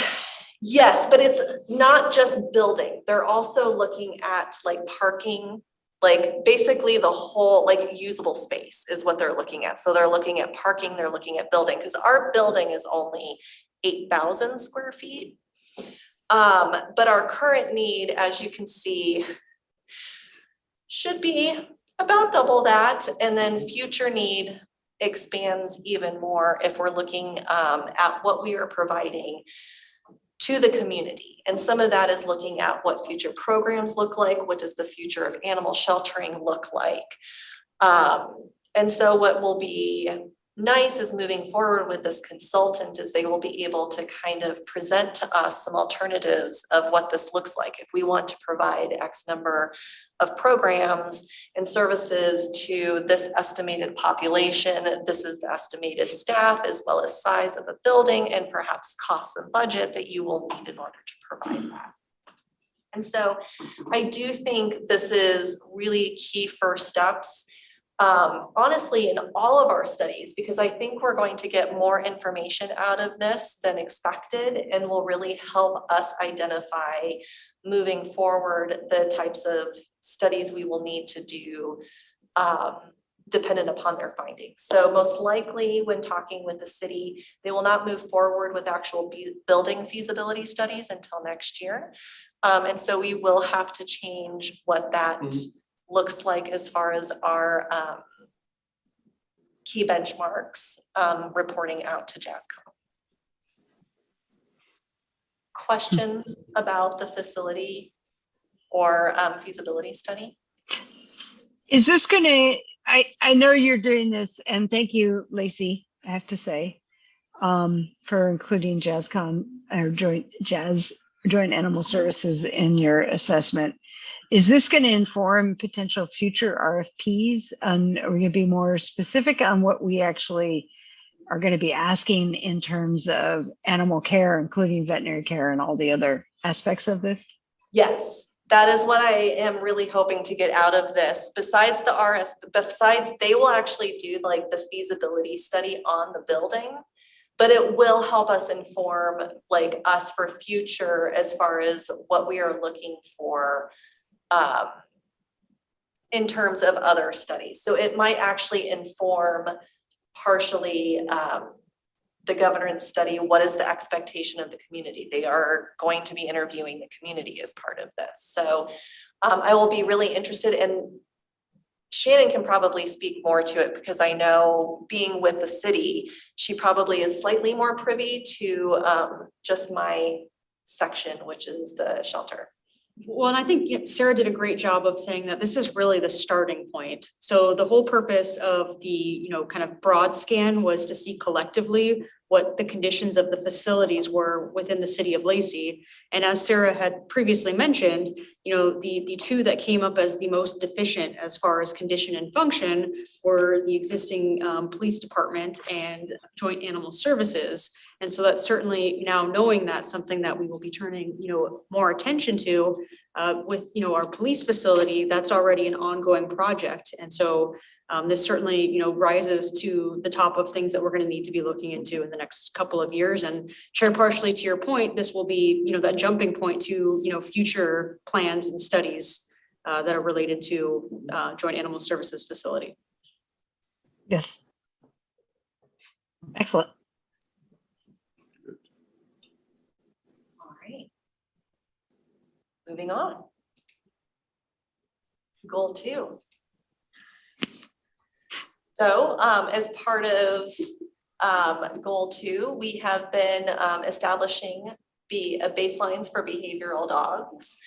yes, but it's not just building. They're also looking at like parking, like basically the whole like usable space is what they're looking at. So they're looking at parking, they're looking at building, because our building is only 8,000 square feet. But our current need, as you can see, should be about double that, and then future need expands even more if we're looking at what we are providing to the community. And some of that is looking at what future programs look like, what does the future of animal sheltering look like. And so what will be nice is moving forward with this consultant is they will be able to kind of present to us some alternatives of what this looks like. If we want to provide X number of programs and services to this estimated population, this is the estimated staff as well as size of a building and perhaps costs and budget that you will need in order to provide that. And so I do think this is really key first steps. Honestly, in all of our studies, because I think we're going to get more information out of this than expected and will really help us identify moving forward the types of studies we will need to do dependent upon their findings. So most likely when talking with the city, they will not move forward with actual building feasibility studies until next year. And so we will have to change what that looks like as far as our key benchmarks reporting out to JASCOM. Questions about the facility or feasibility study? Is this gonna, I know you're doing this, and thank you, Lacey, I have to say, for including JASCOM or Joint Animal Services in your assessment. Is this going to inform potential future RFPs? And are we going to be more specific on what we actually are going to be asking in terms of animal care, including veterinary care and all the other aspects of this? Yes, that is what I am really hoping to get out of this. Besides the besides they will actually do like the feasibility study on the building, but it will help us inform like us for future as far as what we are looking for in terms of other studies. So it might actually inform partially the governance study. What is the expectation of the community? They are going to be interviewing the community as part of this. So I will be really interested, and Shannon can probably speak more to it because I know being with the city, she probably is slightly more privy to just my section, which is the shelter. Well, and I think Sarah did a great job of saying that this is really the starting point. So the whole purpose of the, kind of broad scan was to see collectively what the conditions of the facilities were within the city of Lacey. And as Sarah had previously mentioned, the two that came up as the most deficient as far as condition and function were the existing police department and Joint Animal Services. And so that's certainly, now knowing that's something that we will be turning, more attention to with, our police facility. That's already an ongoing project. And so this certainly, rises to the top of things that we're going to need to be looking into in the next couple of years. And Chair, partially to your point, this will be, that jumping point to, future plans and studies that are related to Joint Animal Services facility. Yes. Excellent. All right. Moving on. Goal 2. So as part of goal 2, we have been establishing baselines for behavioral dogs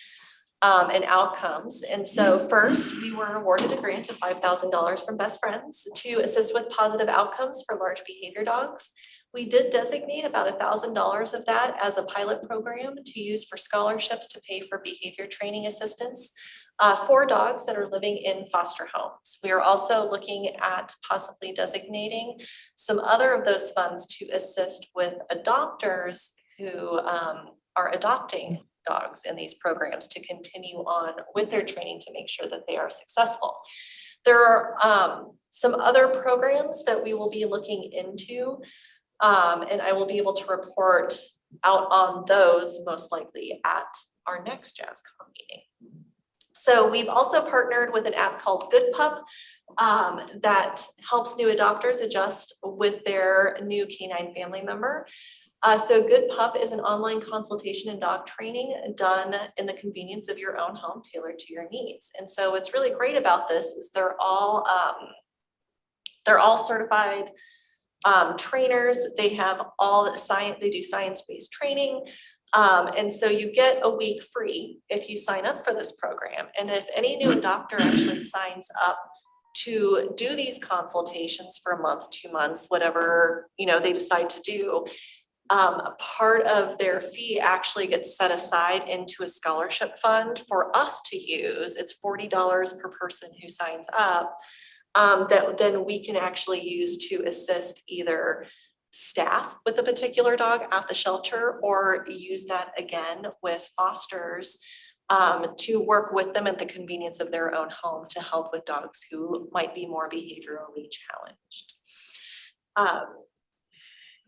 and outcomes. And so first, we were awarded a grant of $5,000 from Best Friends to assist with positive outcomes for large behavior dogs. We did designate about $1,000 of that as a pilot program to use for scholarships to pay for behavior training assistance for dogs that are living in foster homes. We are also looking at possibly designating some other of those funds to assist with adopters who are adopting dogs in these programs to continue on with their training to make sure that they are successful. There are some other programs that we will be looking into, and I will be able to report out on those most likely at our next JASCOM meeting. So we've also partnered with an app called Good Pup that helps new adopters adjust with their new canine family member. So Good Pup is an online consultation and dog training done in the convenience of your own home, tailored to your needs. And so what's really great about this is they're all certified trainers. They have all the science, they do science-based training. And so you get a week free if you sign up for this program. And if any new adopter actually signs up to do these consultations for a month, 2 months, whatever, they decide to do, a part of their fee actually gets set aside into a scholarship fund for us to use. It's $40 per person who signs up, that then we can actually use to assist either staff with a particular dog at the shelter, or use that again with fosters to work with them at the convenience of their own home to help with dogs who might be more behaviorally challenged.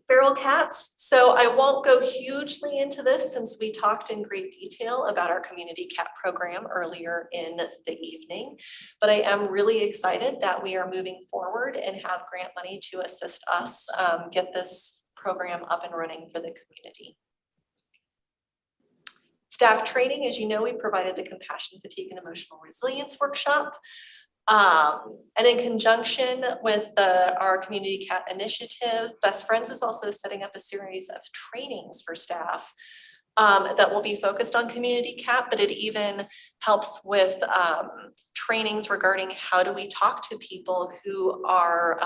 Feral cats. So I won't go hugely into this since we talked in great detail about our community cat program earlier in the evening, but I am really excited that we are moving forward and have grant money to assist us get this program up and running for the community. Staff training, as you know, we provided the compassion, fatigue, and emotional resilience workshop. And in conjunction with our community cat initiative, Best Friends is also setting up a series of trainings for staff that will be focused on community cat, but it even helps with trainings regarding how do we talk to people who are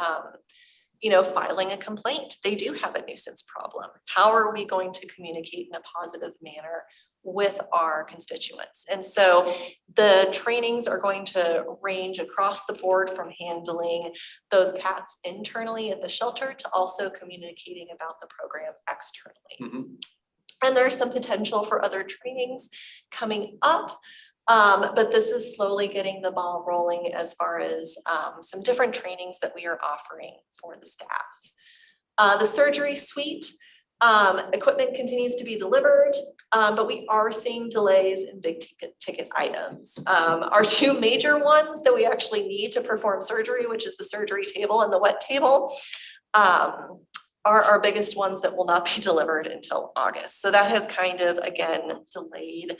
filing a complaint. They do have a nuisance problem. How are we going to communicate in a positive manner with our constituents? And so the trainings are going to range across the board, from handling those cats internally at the shelter to also communicating about the program externally. Mm-hmm. And there's some potential for other trainings coming up. But this is slowly getting the ball rolling as far as some different trainings that we are offering for the staff. The surgery suite, equipment continues to be delivered, but we are seeing delays in big ticket items. Our two major ones that we actually need to perform surgery, which is the surgery table and the wet table, are our biggest ones that will not be delivered until August. So that has kind of, again, delayed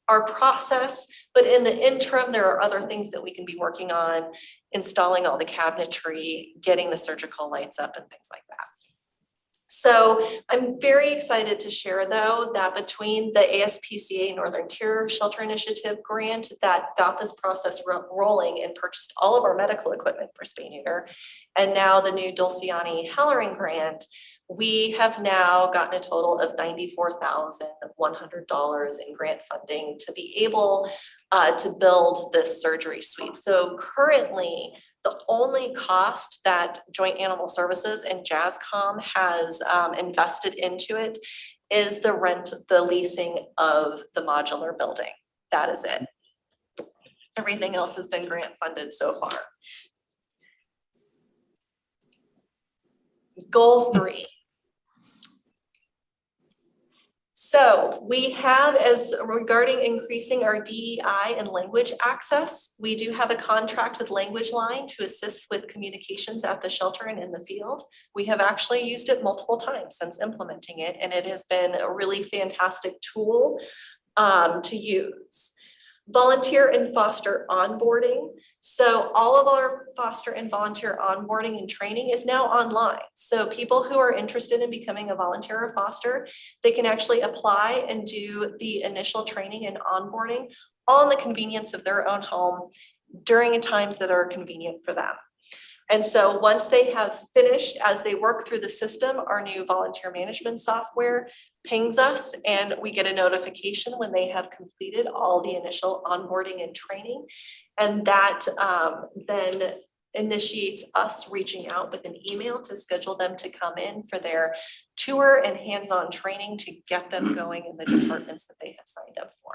our process, but in the interim, there are other things that we can be working on, installing all the cabinetry, getting the surgical lights up and things like that. So I'm very excited to share, though, that between the ASPCA Northern Tier Shelter Initiative grant that got this process rolling and purchased all of our medical equipment for spay neuter, and now the new Dulciani Halloran grant, we have now gotten a total of $94,100 in grant funding to be able to build this surgery suite. So currently, the only cost that Joint Animal Services and JASCOM has invested into it is the leasing of the modular building. That is it. Everything else has been grant funded so far. Goal 3. So we have, as regarding increasing our DEI and language access, we do have a contract with Language Line to assist with communications at the shelter and in the field. We have actually used it multiple times since implementing it, and it has been a really fantastic tool to use. Volunteer and foster onboarding. So all of our foster and volunteer onboarding and training is now online. So people who are interested in becoming a volunteer or foster, they can actually apply and do the initial training and onboarding all in the convenience of their own home during times that are convenient for them. And so once they have finished, as they work through the system, our new volunteer management software pings us and we get a notification when they have completed all the initial onboarding and training. And that then initiates us reaching out with an email to schedule them to come in for their tour and hands-on training to get them going in the departments that they have signed up for.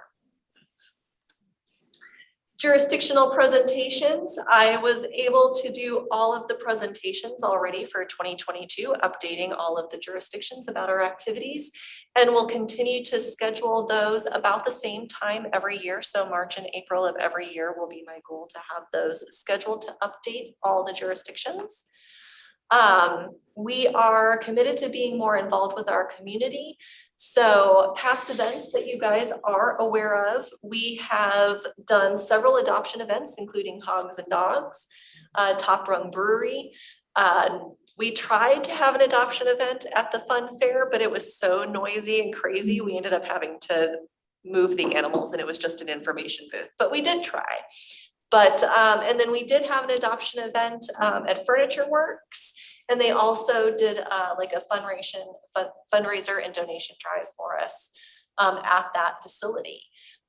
Jurisdictional presentations. I was able to do all of the presentations already for 2022, updating all of the jurisdictions about our activities. And we'll continue to schedule those about the same time every year. So March and April of every year will be my goal to have those scheduled to update all the jurisdictions. We are committed to being more involved with our community. So past events that you guys are aware of, we have done several adoption events, including Hogs and Dogs, Top Rung Brewery. We tried to have an adoption event at the fun fair, but it was so noisy and crazy. We ended up having to move the animals and it was just an information booth, but we did try. But, and then we did have an adoption event at Furniture Works, and they also did like a fundraiser and donation drive for us at that facility.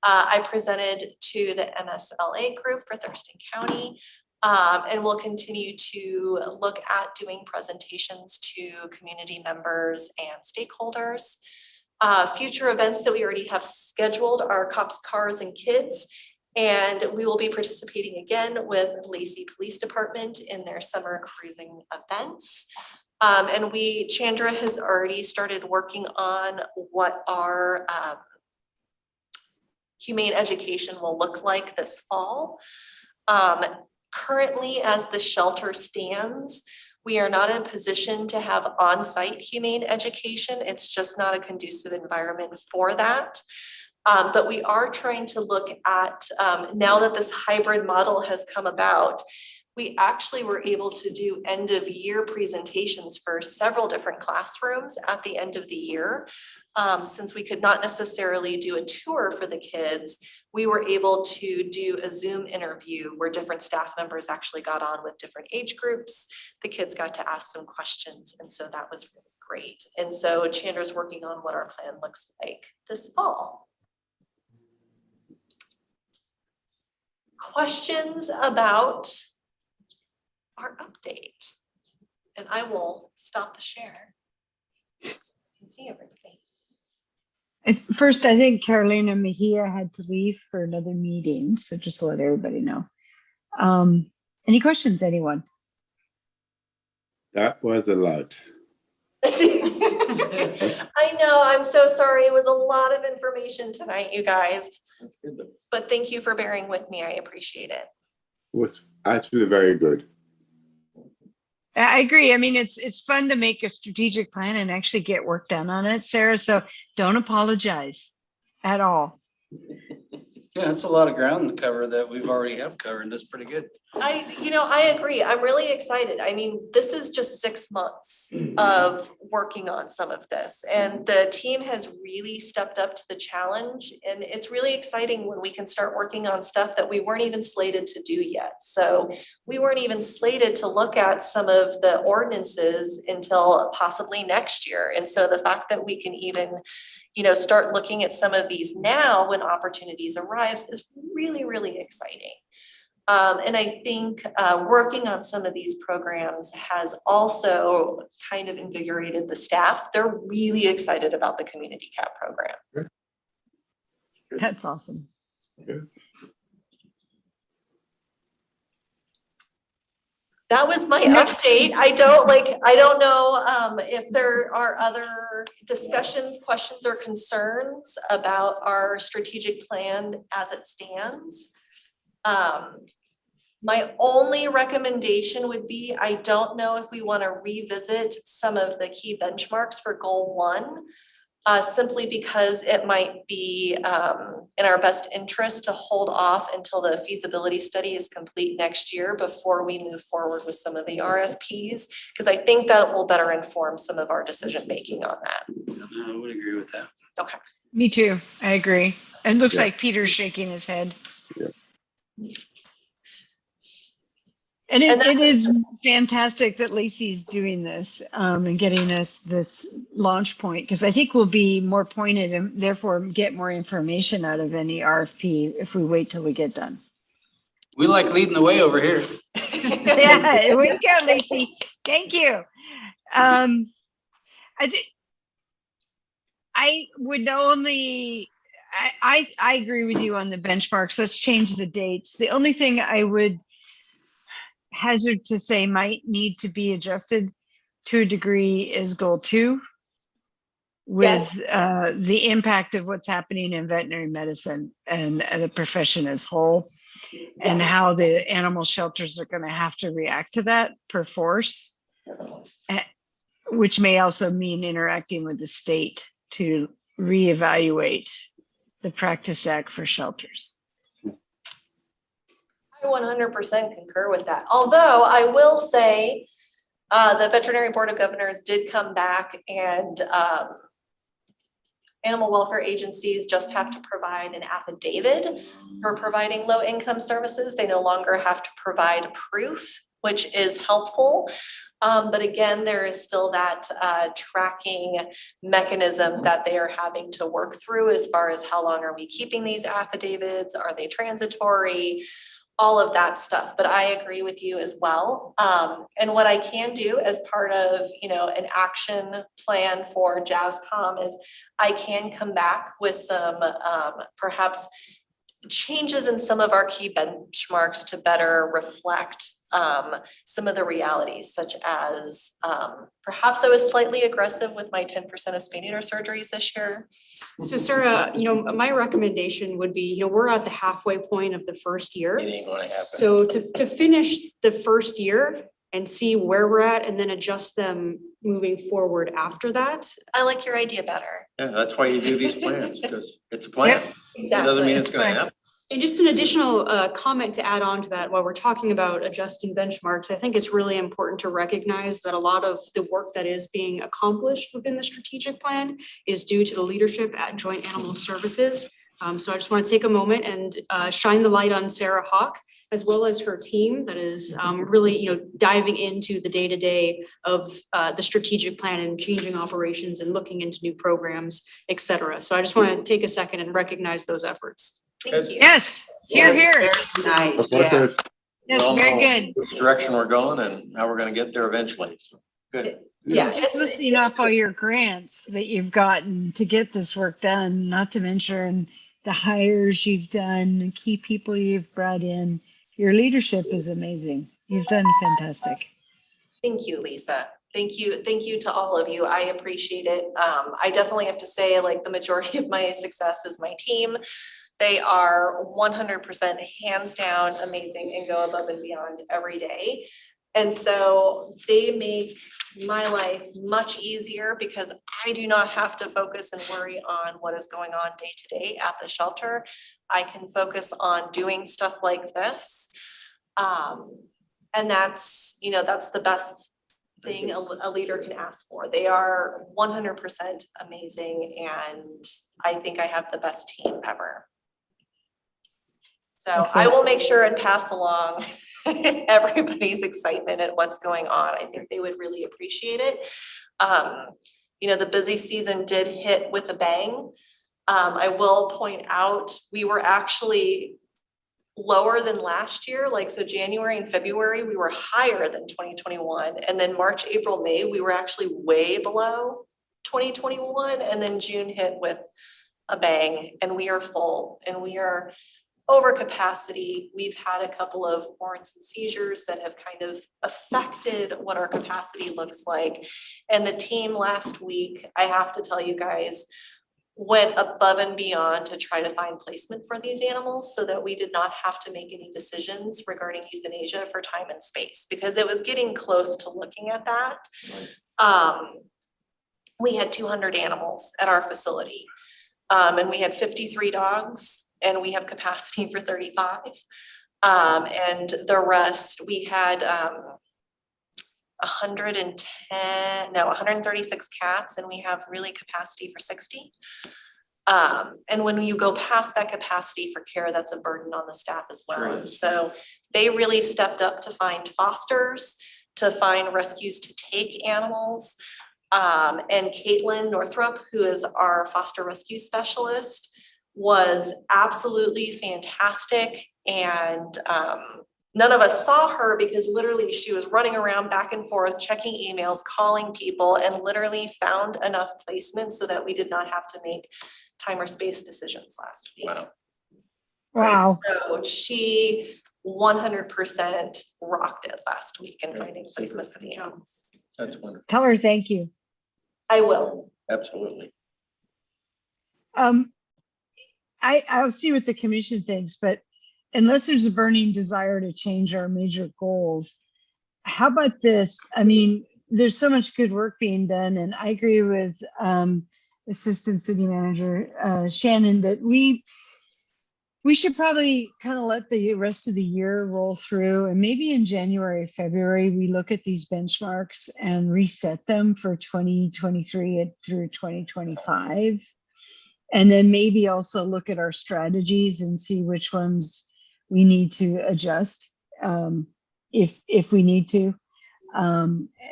I presented to the MSLA group for Thurston County, and we'll continue to look at doing presentations to community members and stakeholders. Future events that we already have scheduled are Cops, Cars, and Kids. And we will be participating again with Lacey Police Department in their summer cruising events. And Chandra has already started working on what our humane education will look like this fall. Currently, as the shelter stands, we are not in a position to have on-site humane education. It's just not a conducive environment for that. But we are trying to look at, now that this hybrid model has come about, we actually were able to do end of year presentations for several different classrooms at the end of the year. Since we could not necessarily do a tour for the kids, we were able to do a Zoom interview where different staff members actually got on with different age groups. The kids got to ask some questions, and so that was really great. And so Chandra's working on what our plan looks like this fall. Questions about our update? And I will stop the share so you can see everything. First, I think Carolina Mejia had to leave for another meeting, so just to let everybody know. Any questions, anyone? That was a lot. I know, I'm so sorry. It was a lot of information tonight, you guys. But thank you for bearing with me. I appreciate it. It was actually very good. I agree. I mean, it's fun to make a strategic plan and actually get work done on it, Sarah. So don't apologize at all. Yeah, it's a lot of ground to cover that we've already have covered. That's pretty good. I agree. I'm really excited. I mean, this is just 6 months of working on some of this, and the team has really stepped up to the challenge. And it's really exciting when we can start working on stuff that we weren't even slated to do yet. So we weren't even slated to look at some of the ordinances until possibly next year. And so the fact that we can even start looking at some of these now when opportunities arise is really, really exciting. And I think working on some of these programs has also kind of invigorated the staff. They're really excited about the Community CAP program. That's awesome. Good. That was my update. I don't know if there are other discussions, questions, or concerns about our strategic plan as it stands. My only recommendation would be, I don't know if we want to revisit some of the key benchmarks for goal 1, simply because it might be in our best interest to hold off until the feasibility study is complete next year before we move forward with some of the RFPs, because I think that will better inform some of our decision making on that. I would agree with that. Okay. Me too. I agree. It looks Yeah. like Peter's shaking his head. Yeah. And And it that's- is fantastic that Lacey's doing this and getting us this launch point, because I think we'll be more pointed and therefore get more information out of any RFP if we wait till we get done. We like leading the way over here. Yeah, way to go, Lacey. Thank you. I would only I agree with you on the benchmarks. Let's change the dates. The only thing I would hazard to say might need to be adjusted to a degree is goal 2 with the impact of what's happening in veterinary medicine and the profession as whole, and how the animal shelters are going to have to react to that per force, which may also mean interacting with the state to reevaluate the Practice Act for shelters. I 100% concur with that. Although I will say the Veterinary Board of Governors did come back, and animal welfare agencies just have to provide an affidavit for providing low income services. They no longer have to provide proof, which is helpful. But again, there is still that tracking mechanism that they are having to work through as far as how long are we keeping these affidavits? Are they transitory? All of that stuff. But I agree with you as well. And what I can do as part of, an action plan for JASCOM is I can come back with some perhaps changes in some of our key benchmarks to better reflect some of the realities, such as perhaps I was slightly aggressive with my 10% of spay neuter surgeries this year. So Sarah, my recommendation would be, we're at the halfway point of the first year. It ain't gonna happen. So to finish the first year and see where we're at and then adjust them moving forward after that. I like your idea better. Yeah, that's why you do these plans, because it's a plan. It doesn't mean it's gonna happen. And just an additional comment to add on to that, while we're talking about adjusting benchmarks, I think it's really important to recognize that a lot of the work that is being accomplished within the strategic plan is due to the leadership at Joint Animal Services. So I just want to take a moment and shine the light on Sarah Hawk, as well as her team that is really, diving into the day-to-day of the strategic plan and changing operations and looking into new programs, et cetera. So I just want to take a second and recognize those efforts. Thank you. Yes, here. Nice. Yeah. Yes, very good. Which direction we're going and how we're gonna get there eventually. So, good. Yeah, Just listing off all your grants that you've gotten to get this work done, not to mention the hires you've done, key people you've brought in. Your leadership is amazing. You've done fantastic. Thank you, Lisa. Thank you to all of you. I appreciate it. I definitely have to say, the majority of my success is my team. They are 100% hands down amazing and go above and beyond every day. And so they make my life much easier because I do not have to focus and worry on what is going on day to day at the shelter. I can focus on doing stuff like this. And that's the best thing a leader can ask for. They are 100% amazing. And I think I have the best team ever. So I will make sure and pass along everybody's excitement at what's going on. I think they would really appreciate it. The busy season did hit with a bang. I will point out, we were actually lower than last year. So January and February, we were higher than 2021. And then March, April, May, we were actually way below 2021. And then June hit with a bang, and we are full and we are over capacity. We've had a couple of warrants and seizures that have kind of affected what our capacity looks like. And the team last week, I have to tell you guys, went above and beyond to try to find placement for these animals so that we did not have to make any decisions regarding euthanasia for time and space, because it was getting close to looking at that. We had 200 animals at our facility, and we had 53 dogs. And we have capacity for 35. And the rest, we had 136 cats, and we have really capacity for 60. And when you go past that capacity for care, that's a burden on the staff as well. Sure. So they really stepped up to find fosters, to find rescues to take animals. And Caitlin Northrup, who is our foster rescue specialist, was absolutely fantastic. And none of us saw her because literally she was running around back and forth, checking emails, calling people, and literally found enough placements so that we did not have to make time or space decisions last week. Wow. Wow. So she 100% rocked it last week in finding placement for the animals. That's wonderful. Tell her thank you. I will. Absolutely. I'll see what the commission thinks, but unless there's a burning desire to change our major goals, how about this? I mean, there's so much good work being done, and I agree with Assistant City Manager Shannon that we should probably kind of let the rest of the year roll through, and maybe in January, February, we look at these benchmarks and reset them for 2023 through 2025. And then maybe also look at our strategies and see which ones we need to adjust if we need to,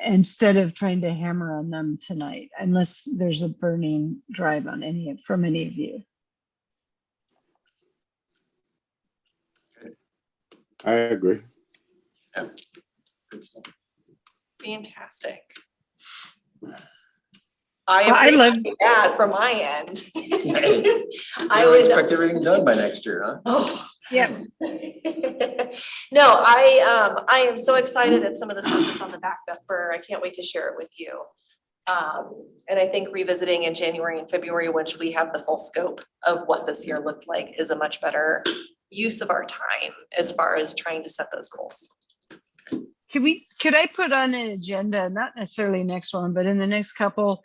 instead of trying to hammer on them tonight, unless there's a burning drive on from any of you. I agree. Yeah. Good stuff. Fantastic. I I love- appreciate that from my end. I would expect everything done by next year, huh? Oh. Yeah. No, I am so excited at some of the stuff that's on the back burner. I can't wait to share it with you. And I think revisiting in January and February, once we have the full scope of what this year looked like, is a much better use of our time as far as trying to set those goals. Could I put on an agenda, not necessarily next one, but in the next couple,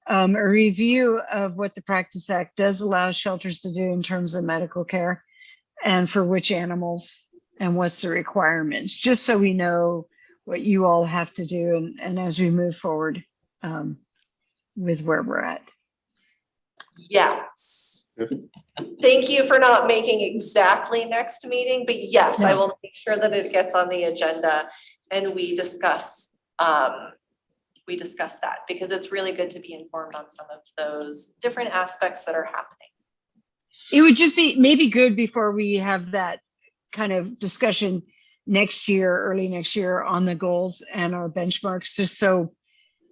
a review of what the Practice Act does allow shelters to do in terms of medical care and for which animals and what's the requirements, just so we know what you all have to do and as we move forward with where we're at. Yes. Yes. Thank you for not making exactly next meeting, but yes, I Yeah. will make sure that it gets on the agenda and we discuss that, because it's really good to be informed on some of those different aspects that are happening. It would just be maybe good before we have that kind of discussion next year, early next year, on the goals and our benchmarks, just so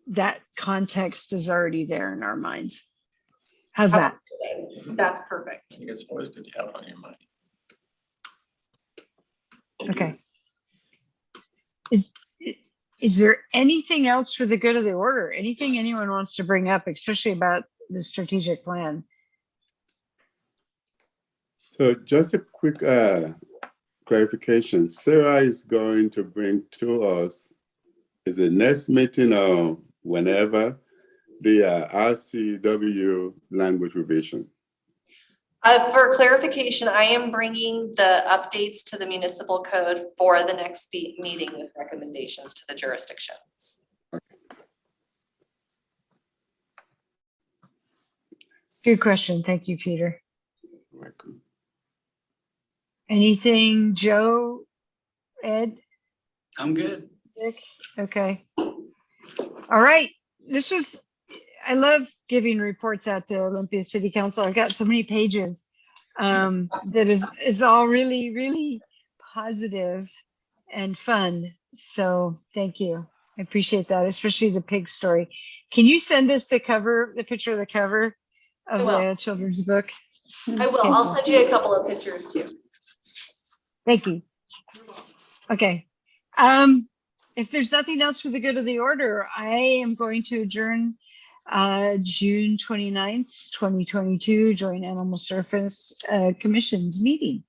that context is already there in our minds. How's that? Absolutely. That's perfect. I think it's always good to have on your mind. Okay. Is there anything else for the good of the order? Anything anyone wants to bring up, especially about the strategic plan? So just a quick clarification. Sarah is going to bring to us, is it next meeting or whenever, the RCW language revision? For clarification, I am bringing the updates to the municipal code for the next meeting with recommendations to the jurisdictions. Good question. Thank you, Peter. Welcome. Anything, Joe, Ed, I'm good. Dick? Okay. All right. I love giving reports out to Olympia City Council. I've got so many pages that is all really, really positive and fun. So thank you. I appreciate that, especially the pig story. Can you send us the picture of the cover of the children's book? I will. I'll send you a couple of pictures too. Thank you. Okay. If there's nothing else for the good of the order, I am going to adjourn June 29th, 2022 Joint Animal Service Commission's meeting.